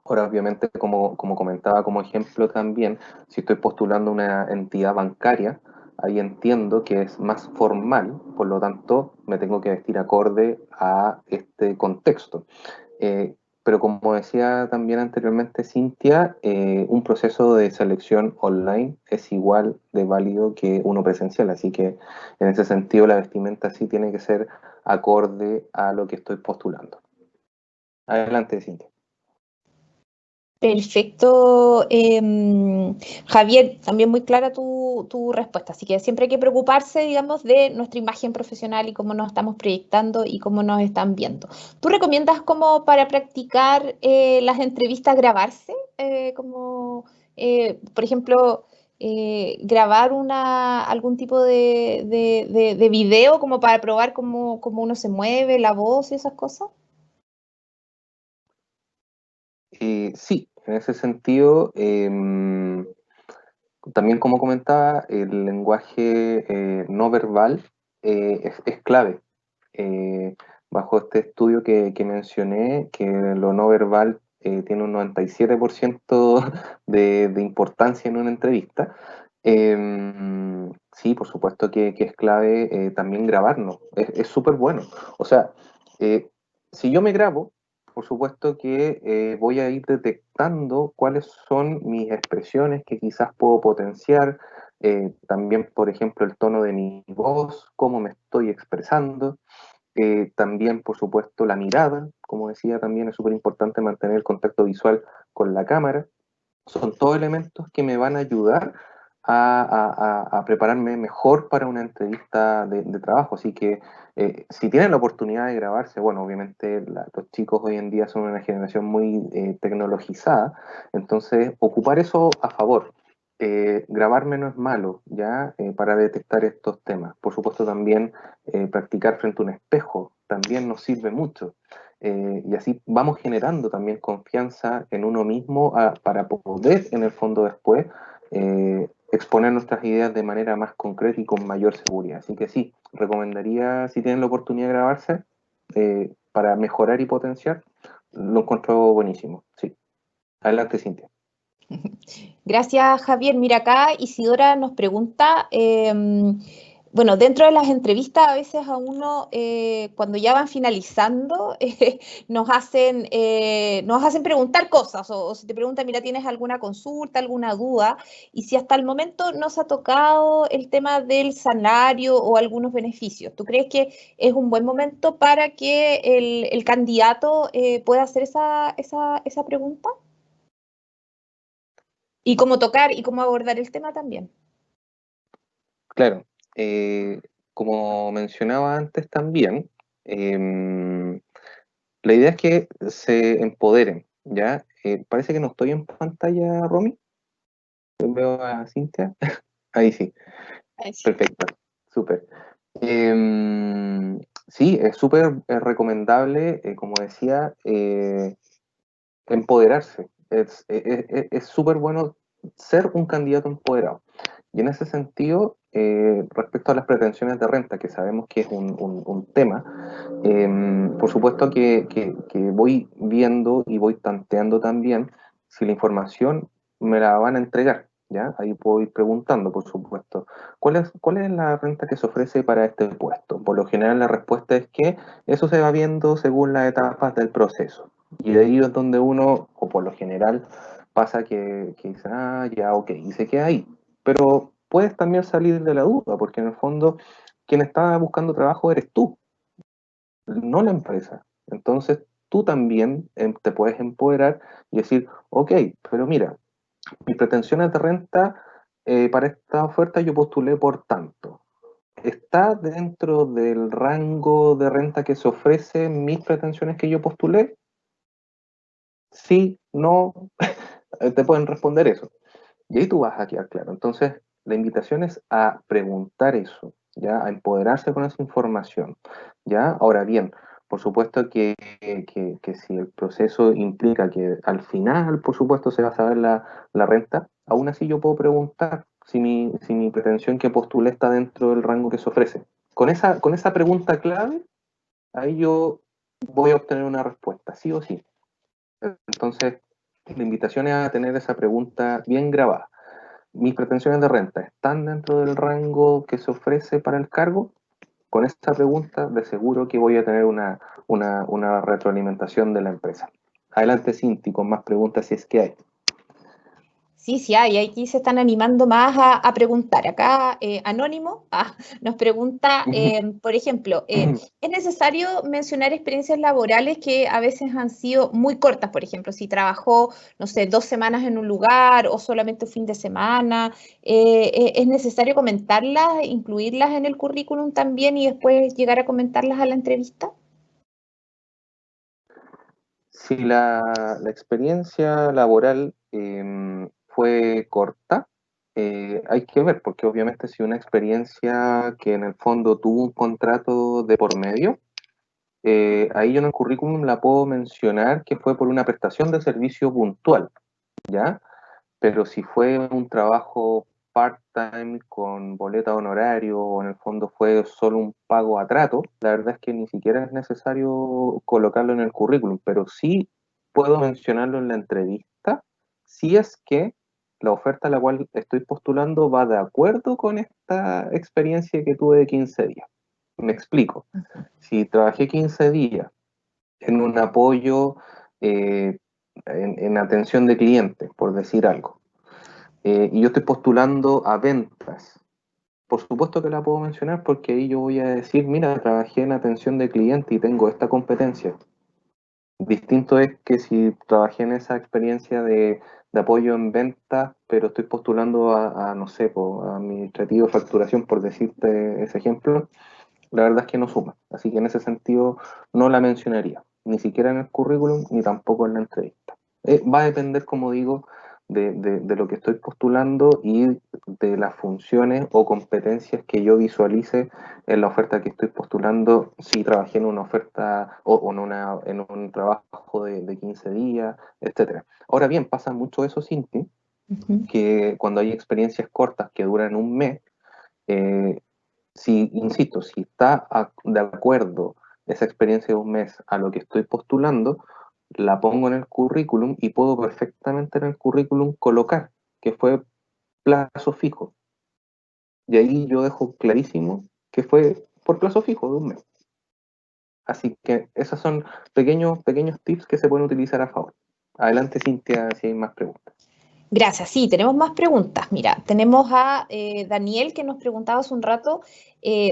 Ahora, obviamente, como comentaba como ejemplo también, si estoy postulando una entidad bancaria, ahí entiendo que es más formal, por lo tanto, me tengo que vestir acorde a este contexto. Pero como decía también anteriormente Cintia, un proceso de selección online es igual de válido que uno presencial, así que en ese sentido la vestimenta sí tiene que ser acorde a lo que estoy postulando. Adelante, Cintia. Perfecto, Javier, también muy clara tu respuesta. Así que siempre hay que preocuparse, digamos, de nuestra imagen profesional y cómo nos estamos proyectando y cómo nos están viendo. ¿Tú recomiendas como para practicar las entrevistas grabarse? Por ejemplo, grabar algún tipo de video como para probar cómo uno se mueve, la voz y esas cosas. Sí, en ese sentido, también como comentaba, el lenguaje no verbal es clave. Bajo este estudio que mencioné, que lo no verbal tiene un 97% de importancia en una entrevista, sí, por supuesto que es clave también grabarnos. Es súper bueno. O sea, eh, si yo me grabo, por supuesto que voy a ir detectando cuáles son mis expresiones que quizás puedo potenciar, también, por ejemplo, el tono de mi voz, cómo me estoy expresando, también, por supuesto, la mirada, como decía, también es súper importante mantener el contacto visual con la cámara. Son todos elementos que me van a ayudar a prepararme mejor para una entrevista de trabajo. Así que si tienen la oportunidad de grabarse, bueno, obviamente los chicos hoy en día son una generación muy tecnologizada, entonces ocupar eso a favor. Grabarme no es malo, ¿ya? Para detectar estos temas. Por supuesto, también practicar frente a un espejo también nos sirve mucho. Y así vamos generando también confianza en uno mismo para poder, en el fondo, después exponer nuestras ideas de manera más concreta y con mayor seguridad. Así que sí, recomendaría, si tienen la oportunidad de grabarse, para mejorar y potenciar, lo encuentro buenísimo. Sí. Adelante, Cintia. Gracias, Javier. Mira acá, Isidora nos pregunta, bueno, dentro de las entrevistas a veces a uno, cuando ya van finalizando, nos hacen preguntar cosas o si te preguntan, mira, ¿tienes alguna consulta, alguna duda? Y si hasta el momento no se ha tocado el tema del salario o algunos beneficios, ¿tú crees que es un buen momento para que el candidato pueda hacer esa pregunta? Y cómo tocar y cómo abordar el tema también. Claro, como mencionaba antes también, la idea es que se empoderen, ¿ya? Parece que no estoy en pantalla, Romy. Veo a Cintia. Ahí sí, Ay, sí. perfecto, súper. Sí, es súper recomendable, como decía, empoderarse. Es súper bueno ser un candidato empoderado. Y en ese sentido, respecto a las pretensiones de renta, que sabemos que es un tema, por supuesto que voy viendo y voy tanteando también si la información me la van a entregar, ¿ya? Ahí puedo ir preguntando, por supuesto, cuál es la renta que se ofrece para este puesto? Por lo general la respuesta es que eso se va viendo según las etapas del proceso. Y de ahí es donde uno, o por lo general, pasa que dice, ah, ya, ok, y se queda ahí. Pero puedes también salir de la duda, porque en el fondo quien está buscando trabajo eres tú, no la empresa. Entonces tú también te puedes empoderar y decir, ok, pero mira, mis pretensiones de renta para esta oferta yo postulé por tanto. ¿Está dentro del rango de renta que se ofrece mis pretensiones que yo postulé? Sí, no, te pueden responder eso. Y ahí tú vas a quedar claro. Entonces, la invitación es a preguntar eso, ¿ya? A empoderarse con esa información, ¿ya? Ahora bien, por supuesto que si el proceso implica que al final, por supuesto, se va a saber la renta, aún así yo puedo preguntar si mi pretensión que postulé está dentro del rango que se ofrece. Con esa pregunta clave, ahí yo voy a obtener una respuesta, sí o sí. Entonces, la invitación es a tener esa pregunta bien grabada. ¿Mis pretensiones de renta están dentro del rango que se ofrece para el cargo? Con esta pregunta, de seguro que voy a tener una retroalimentación de la empresa. Adelante, Cinti, con más preguntas si es que hay. Sí, sí hay. Aquí se están animando más a preguntar. Acá Anónimo nos pregunta, por ejemplo, ¿es necesario mencionar experiencias laborales que a veces han sido muy cortas? Por ejemplo, si trabajó, no sé, 2 semanas en un lugar o solamente un fin de semana, ¿es necesario comentarlas, incluirlas en el currículum también y después llegar a comentarlas a la entrevista? Si la experiencia laboral fue corta, hay que ver, porque obviamente si una experiencia que en el fondo tuvo un contrato de por medio, ahí yo en el currículum la puedo mencionar que fue por una prestación de servicio puntual, ¿ya? Pero si fue un trabajo part-time con boleta de honorario o en el fondo fue solo un pago a trato, la verdad es que ni siquiera es necesario colocarlo en el currículum, pero sí puedo mencionarlo en la entrevista si es que la oferta a la cual estoy postulando va de acuerdo con esta experiencia que tuve de 15 días. Me explico. Si trabajé 15 días en un apoyo en atención de clientes, por decir algo, y yo estoy postulando a ventas, por supuesto que la puedo mencionar porque ahí yo voy a decir, mira, trabajé en atención de cliente y tengo esta competencia. Distinto es que si trabajé en esa experiencia de apoyo en ventas, pero estoy postulando no sé, a administrativo, facturación, por decirte ese ejemplo, la verdad es que no suma. Así que en ese sentido no la mencionaría, ni siquiera en el currículum, ni tampoco en la entrevista. Va a depender, como digo, de lo que estoy postulando y de las funciones o competencias que yo visualice en la oferta que estoy postulando, si trabajé en una oferta o en un trabajo de 15 días, etcétera. Ahora bien, pasa mucho eso, Cinti, Ujú. que cuando hay experiencias cortas que duran un mes, eh, si, insisto, si está de acuerdo esa experiencia de un mes a lo que estoy postulando, la pongo en el currículum y puedo perfectamente en el currículum colocar que fue plazo fijo. Y ahí yo dejo clarísimo que fue por plazo fijo de un mes. Así que esos son pequeños tips que se pueden utilizar a favor. Adelante, Cintia, si hay más preguntas. Gracias. Sí, tenemos más preguntas. Mira, tenemos a Daniel que nos preguntaba hace un rato,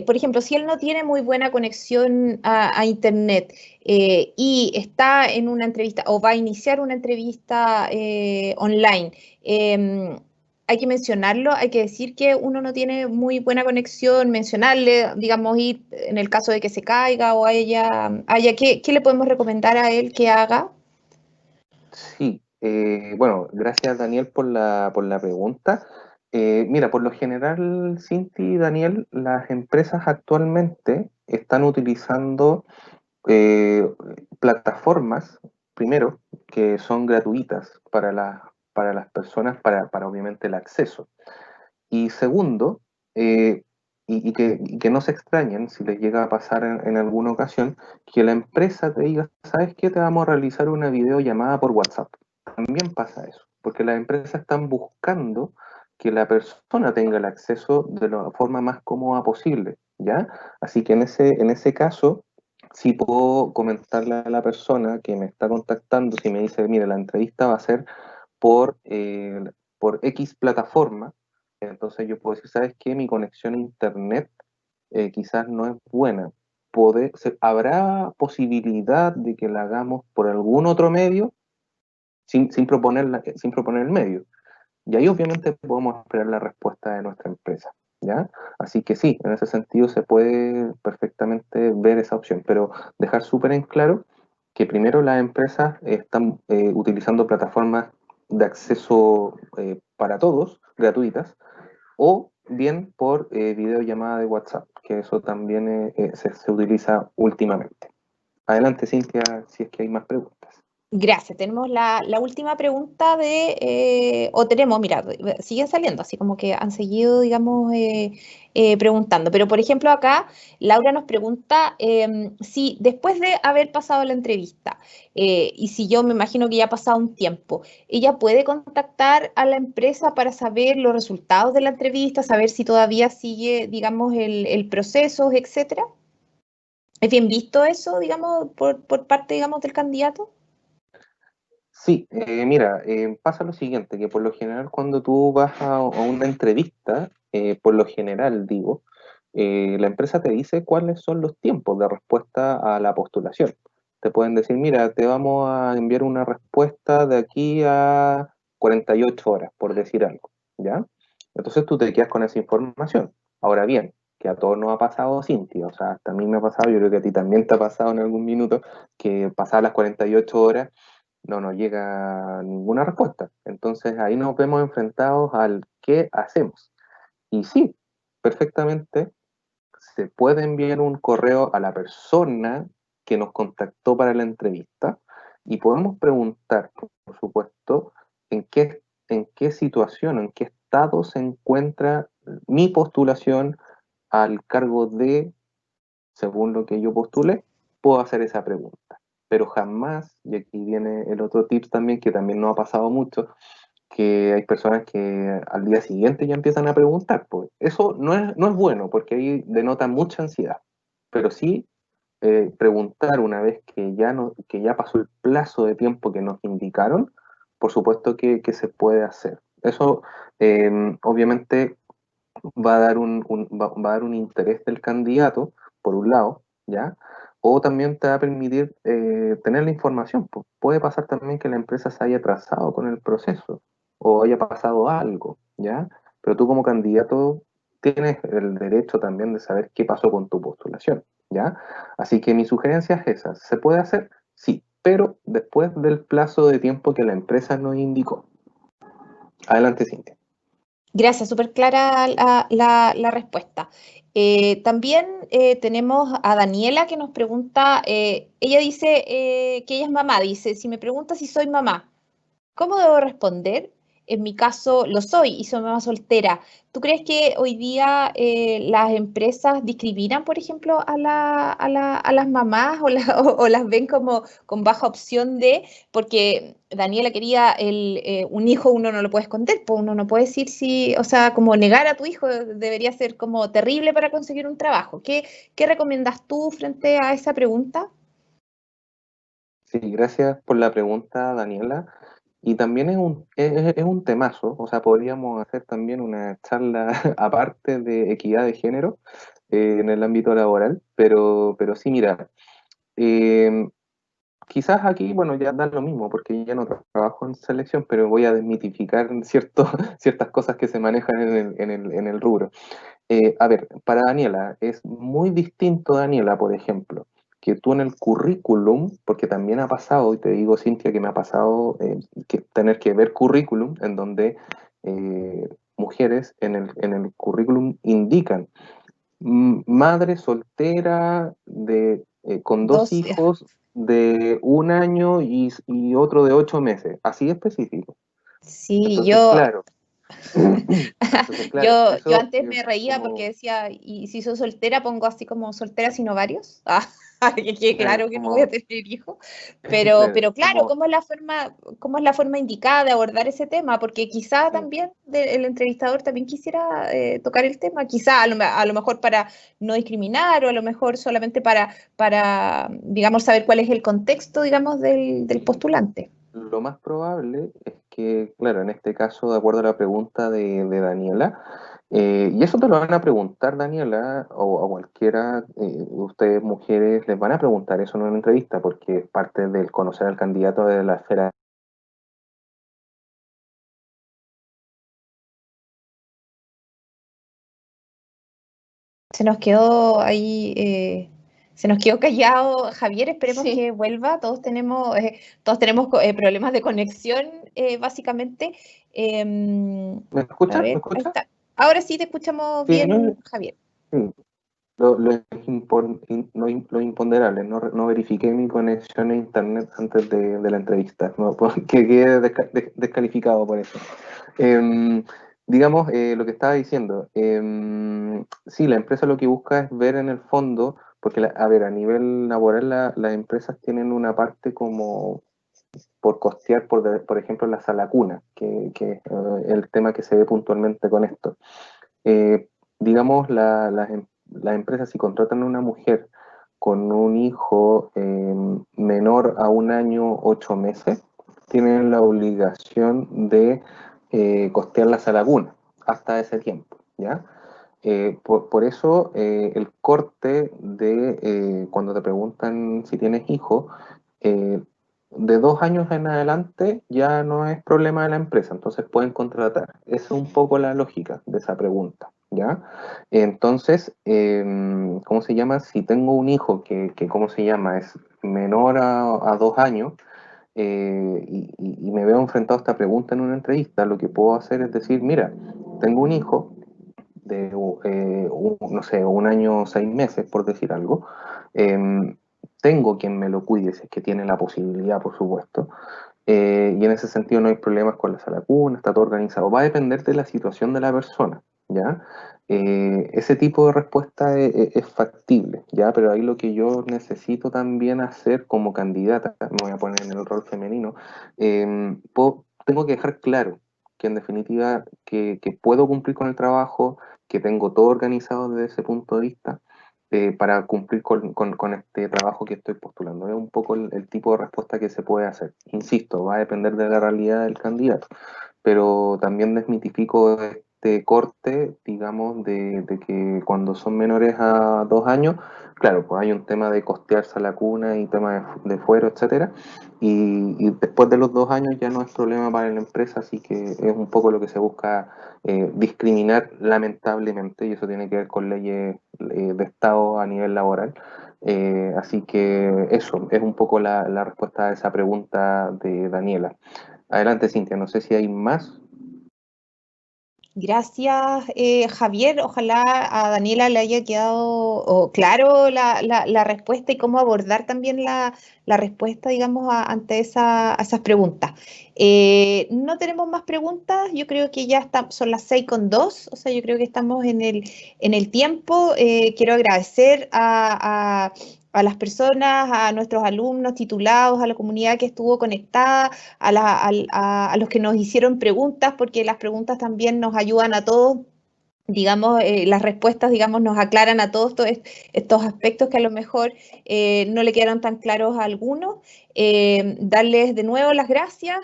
por ejemplo, si él no tiene muy buena conexión a Internet y está en una entrevista o va a iniciar una entrevista online, hay que mencionarlo, hay que decir que uno no tiene muy buena conexión, mencionarle, digamos, ir en el caso de que se caiga o ¿qué le podemos recomendar a él que haga? Sí, bueno, gracias Daniel por la pregunta. Mira, por lo general, Cinti y Daniel, las empresas actualmente están utilizando eh, plataformas, primero, que son gratuitas para las personas, para obviamente el acceso. Y segundo, eh, y que no se extrañen si les llega a pasar en alguna ocasión, que la empresa te diga, ¿sabes qué? Te vamos a realizar una videollamada por WhatsApp. También pasa eso, porque las empresas están buscando que la persona tenga el acceso de la forma más cómoda posible, ¿ya? Así que en ese caso, sí puedo comentarle a la persona que me está contactando, si me dice, mire, la entrevista va a ser por, por X plataforma, entonces yo puedo decir, ¿sabes qué? Mi conexión a internet quizás no es buena. ¿Habrá posibilidad de que la hagamos por algún otro medio sin proponer el medio? Y ahí obviamente podemos esperar la respuesta de nuestra empresa, ¿ya? Así que sí, en ese sentido se puede perfectamente ver esa opción, pero dejar súper en claro que primero las empresas están utilizando plataformas de acceso para todos, gratuitas, o bien por videollamada de WhatsApp, que eso también se utiliza últimamente. Adelante, Cintia, si es que hay más preguntas. Gracias. Tenemos la última pregunta o tenemos, mira, siguen saliendo, así como que han seguido, digamos, preguntando. Pero, por ejemplo, acá Laura nos pregunta si después de haber pasado la entrevista, y si yo me imagino que ya ha pasado un tiempo, ella puede contactar a la empresa para saber los resultados de la entrevista, saber si todavía sigue, digamos, el proceso, etcétera. ¿Es bien visto eso, digamos, por parte, digamos, del candidato? Sí, mira, pasa lo siguiente, que por lo general cuando tú vas a una entrevista, por lo general digo, la empresa te dice cuáles son los tiempos de respuesta a la postulación. Te pueden decir, mira, te vamos a enviar una respuesta de aquí a 48 horas, por decir algo, ¿ya? Entonces tú te quedas con esa información. Ahora bien, que a todos nos ha pasado, Cintia, o sea, hasta a mí me ha pasado, yo creo que a ti también te ha pasado en algún minuto, que pasadas las 48 horas no nos llega ninguna respuesta. Entonces ahí nos vemos enfrentados al qué hacemos. Y sí, perfectamente se puede enviar un correo a la persona que nos contactó para la entrevista y podemos preguntar, por supuesto, en qué situación, en qué estado se encuentra mi postulación al cargo de, según lo que yo postule, puedo hacer esa pregunta. Pero jamás, y aquí viene el otro tip también, que también nos ha pasado mucho, que hay personas que al día siguiente ya empiezan a preguntar. Pues eso no es bueno, porque ahí denota mucha ansiedad. Pero sí preguntar una vez que ya, no, que ya pasó el plazo de tiempo que nos indicaron, por supuesto que se puede hacer. Eso obviamente va a dar va a dar un interés del candidato, por un lado, ¿ya? O también te va a permitir tener la información. Pues puede pasar también que la empresa se haya atrasado con el proceso o haya pasado algo, ¿ya? Pero tú como candidato tienes el derecho también de saber qué pasó con tu postulación, ¿ya? Así que mi sugerencia es esa. ¿Se puede hacer? Sí, pero después del plazo de tiempo que la empresa nos indicó. Adelante, Cintia. Gracias, súper clara la respuesta. También tenemos a Daniela que nos pregunta, ella dice que ella es mamá, dice, si me pregunta si soy mamá, ¿cómo debo responder? En mi caso, lo soy y soy mamá soltera. ¿Tú crees que hoy día las empresas discriminan, por ejemplo, a las mamás o las ven como con baja opción de, porque Daniela quería un hijo, uno no lo puede esconder, pues uno no puede decir si, o sea, como negar a tu hijo debería ser como terrible para conseguir un trabajo. ¿Qué recomiendas tú frente a esa pregunta? Sí, gracias por la pregunta, Daniela. Y también es un temazo, o sea, podríamos hacer también una charla aparte de equidad de género en el ámbito laboral, pero sí, mira, eh, quizás aquí, bueno, ya da lo mismo, porque ya no trabajo en selección, pero voy a desmitificar ciertas cosas que se manejan en el rubro. A ver, para Daniela, es muy distinto, Daniela, por ejemplo, que tú en el currículum, porque también ha pasado, y te digo, Cintia, que me ha pasado tener que ver currículum en donde mujeres en el currículum indican madre soltera con dos Dos, hijos de 1 año y otro de 8 meses, así específico. sí, Entonces, claro, entonces, claro, yo eso antes es me reía porque como, decía, y si soy soltera, pongo así como soltera sin ovarios. Que quede claro, claro que no voy a como, tener hijos. claro, Pero claro, como, cómo es la forma indicada de abordar ese tema? Porque quizá sí, también el entrevistador también quisiera tocar el tema, quizá a lo mejor para no discriminar o a lo mejor solamente digamos, saber cuál es el contexto, digamos, del postulante. lo más probable es que, claro, en este caso, de acuerdo a la pregunta de Daniela, y eso te lo van a preguntar, Daniela, o a cualquiera de ustedes, mujeres, les van a preguntar eso en una entrevista, porque es parte del conocer al candidato de la esfera. Se nos quedó ahí, se nos quedó callado Javier, esperemos Sí, que vuelva. Todos tenemos problemas de conexión, básicamente. ¿Me A escuchan? ¿Me ver, ahí escuchan? está. Ahora sí te escuchamos Sí, bien, Javier. sí. Lo imponderable, no verifiqué mi conexión a internet antes de la entrevista, no, porque quedé descalificado por eso. Digamos, lo que estaba diciendo, sí, la empresa lo que busca es ver en el fondo, porque, a ver, a nivel laboral las empresas tienen una parte como por costear, por ejemplo, la sala cuna, que es el tema que se ve puntualmente con esto. Eh, digamos, las empresas si contratan a una mujer con un hijo menor a 1 año 8 meses, tienen la obligación de costear la sala cuna hasta ese tiempo, ¿ya? Por eso el corte de cuando te preguntan si tienes hijo, eh, de 2 años en adelante ya no es problema de la empresa, entonces pueden contratar. Esa es un poco la lógica de esa pregunta, ¿ya? Entonces, ¿cómo se llama? Si tengo un hijo que ¿cómo se llama? Es menor a 2 años, y me veo enfrentado a esta pregunta en una entrevista, lo que puedo hacer es decir, mira, tengo un hijo de, no sé, 1 año 6 meses, por decir algo, tengo quien me lo cuide, si es que tiene la posibilidad, por supuesto, y en ese sentido no hay problemas con la sala cuna, está todo organizado. Va a depender de la situación de la persona, ¿ya? Ese tipo de respuesta es factible, ¿ya? Pero ahí lo que yo necesito también hacer como candidata, me voy a poner en el rol femenino, tengo que dejar claro que en definitiva que puedo cumplir con el trabajo, que tengo todo organizado desde ese punto de vista, para cumplir con este trabajo que estoy postulando. Es un poco el tipo de respuesta que se puede hacer. Insisto, va a depender de la realidad del candidato, pero también desmitifico este corte, digamos, de que cuando son menores a 2 años, claro, pues hay un tema de costearse a la cuna y tema de fuero, etcétera, y después de los 2 años ya no es problema para la empresa, así que es un poco lo que se busca discriminar lamentablemente, y eso tiene que ver con leyes de Estado a nivel laboral. Así que eso es un poco la respuesta a esa pregunta de Daniela. Adelante, Cintia, no sé si hay más. Gracias, Javier. Ojalá a Daniela le haya quedado claro la respuesta y cómo abordar también la respuesta, digamos, ante a esas preguntas. No tenemos más preguntas. Yo creo que ya son las 6:02, o sea, yo creo que estamos en el tiempo. Quiero agradecer a las personas, a nuestros alumnos titulados, a la comunidad que estuvo conectada, a los que nos hicieron preguntas, porque las preguntas también nos ayudan a todos, digamos, las respuestas, digamos, nos aclaran a todos estos aspectos que a lo mejor no le quedaron tan claros a algunos. Darles de nuevo las gracias.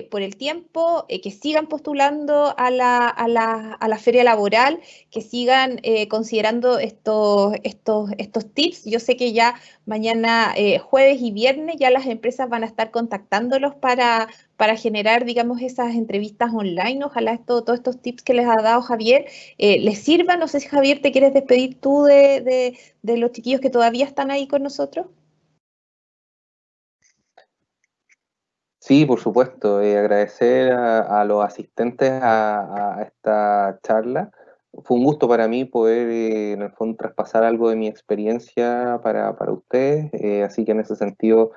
por el tiempo, que sigan postulando a la feria laboral, que sigan considerando estos tips. Yo sé que ya mañana, jueves y viernes, ya las empresas van a estar contactándolos para generar, digamos, esas entrevistas online. Ojalá todos estos tips que les ha dado Javier les sirvan. No sé si, Javier, te quieres despedir tú de los chiquillos que todavía están ahí con nosotros. Sí, por supuesto. Agradecer a los asistentes a esta charla. Fue un gusto para mí poder, en el fondo, traspasar algo de mi experiencia para ustedes. Así que en ese sentido,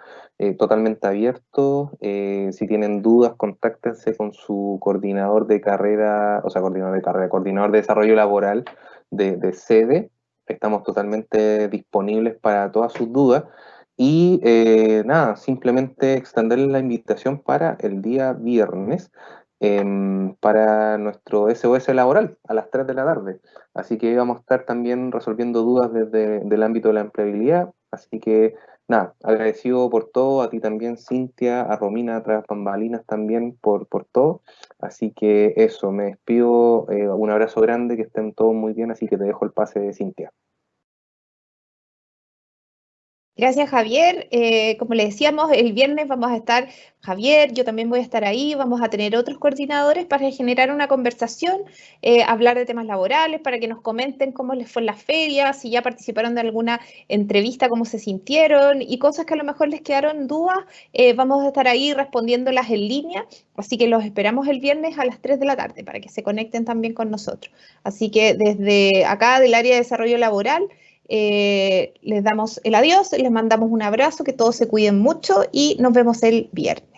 totalmente abierto. Si tienen dudas, contáctense con su coordinador de carrera, o sea, coordinador de desarrollo laboral de sede. Estamos totalmente disponibles para todas sus dudas. Y nada, simplemente extenderles la invitación para el día viernes para nuestro SOS laboral a las 3 de la tarde. Así que vamos a estar también resolviendo dudas desde el ámbito de la empleabilidad. Así que nada, agradecido por todo, a ti también, Cintia, a Romina, tras bambalinas también por todo. Así que eso, me despido, un abrazo grande, que estén todos muy bien, así que te dejo el pase, Cintia. Gracias, Javier. Como le decíamos, el viernes vamos a estar Javier, yo también voy a estar ahí, vamos a tener otros coordinadores para generar una conversación, hablar de temas laborales, para que nos comenten cómo les fue en la feria, si ya participaron de alguna entrevista, cómo se sintieron y cosas que a lo mejor les quedaron dudas. Vamos a estar ahí respondiéndolas en línea, así que los esperamos el viernes a las 3 de la tarde para que se conecten también con nosotros. Así que desde acá del área de desarrollo laboral, les damos el adiós, les mandamos un abrazo, que todos se cuiden mucho y nos vemos el viernes.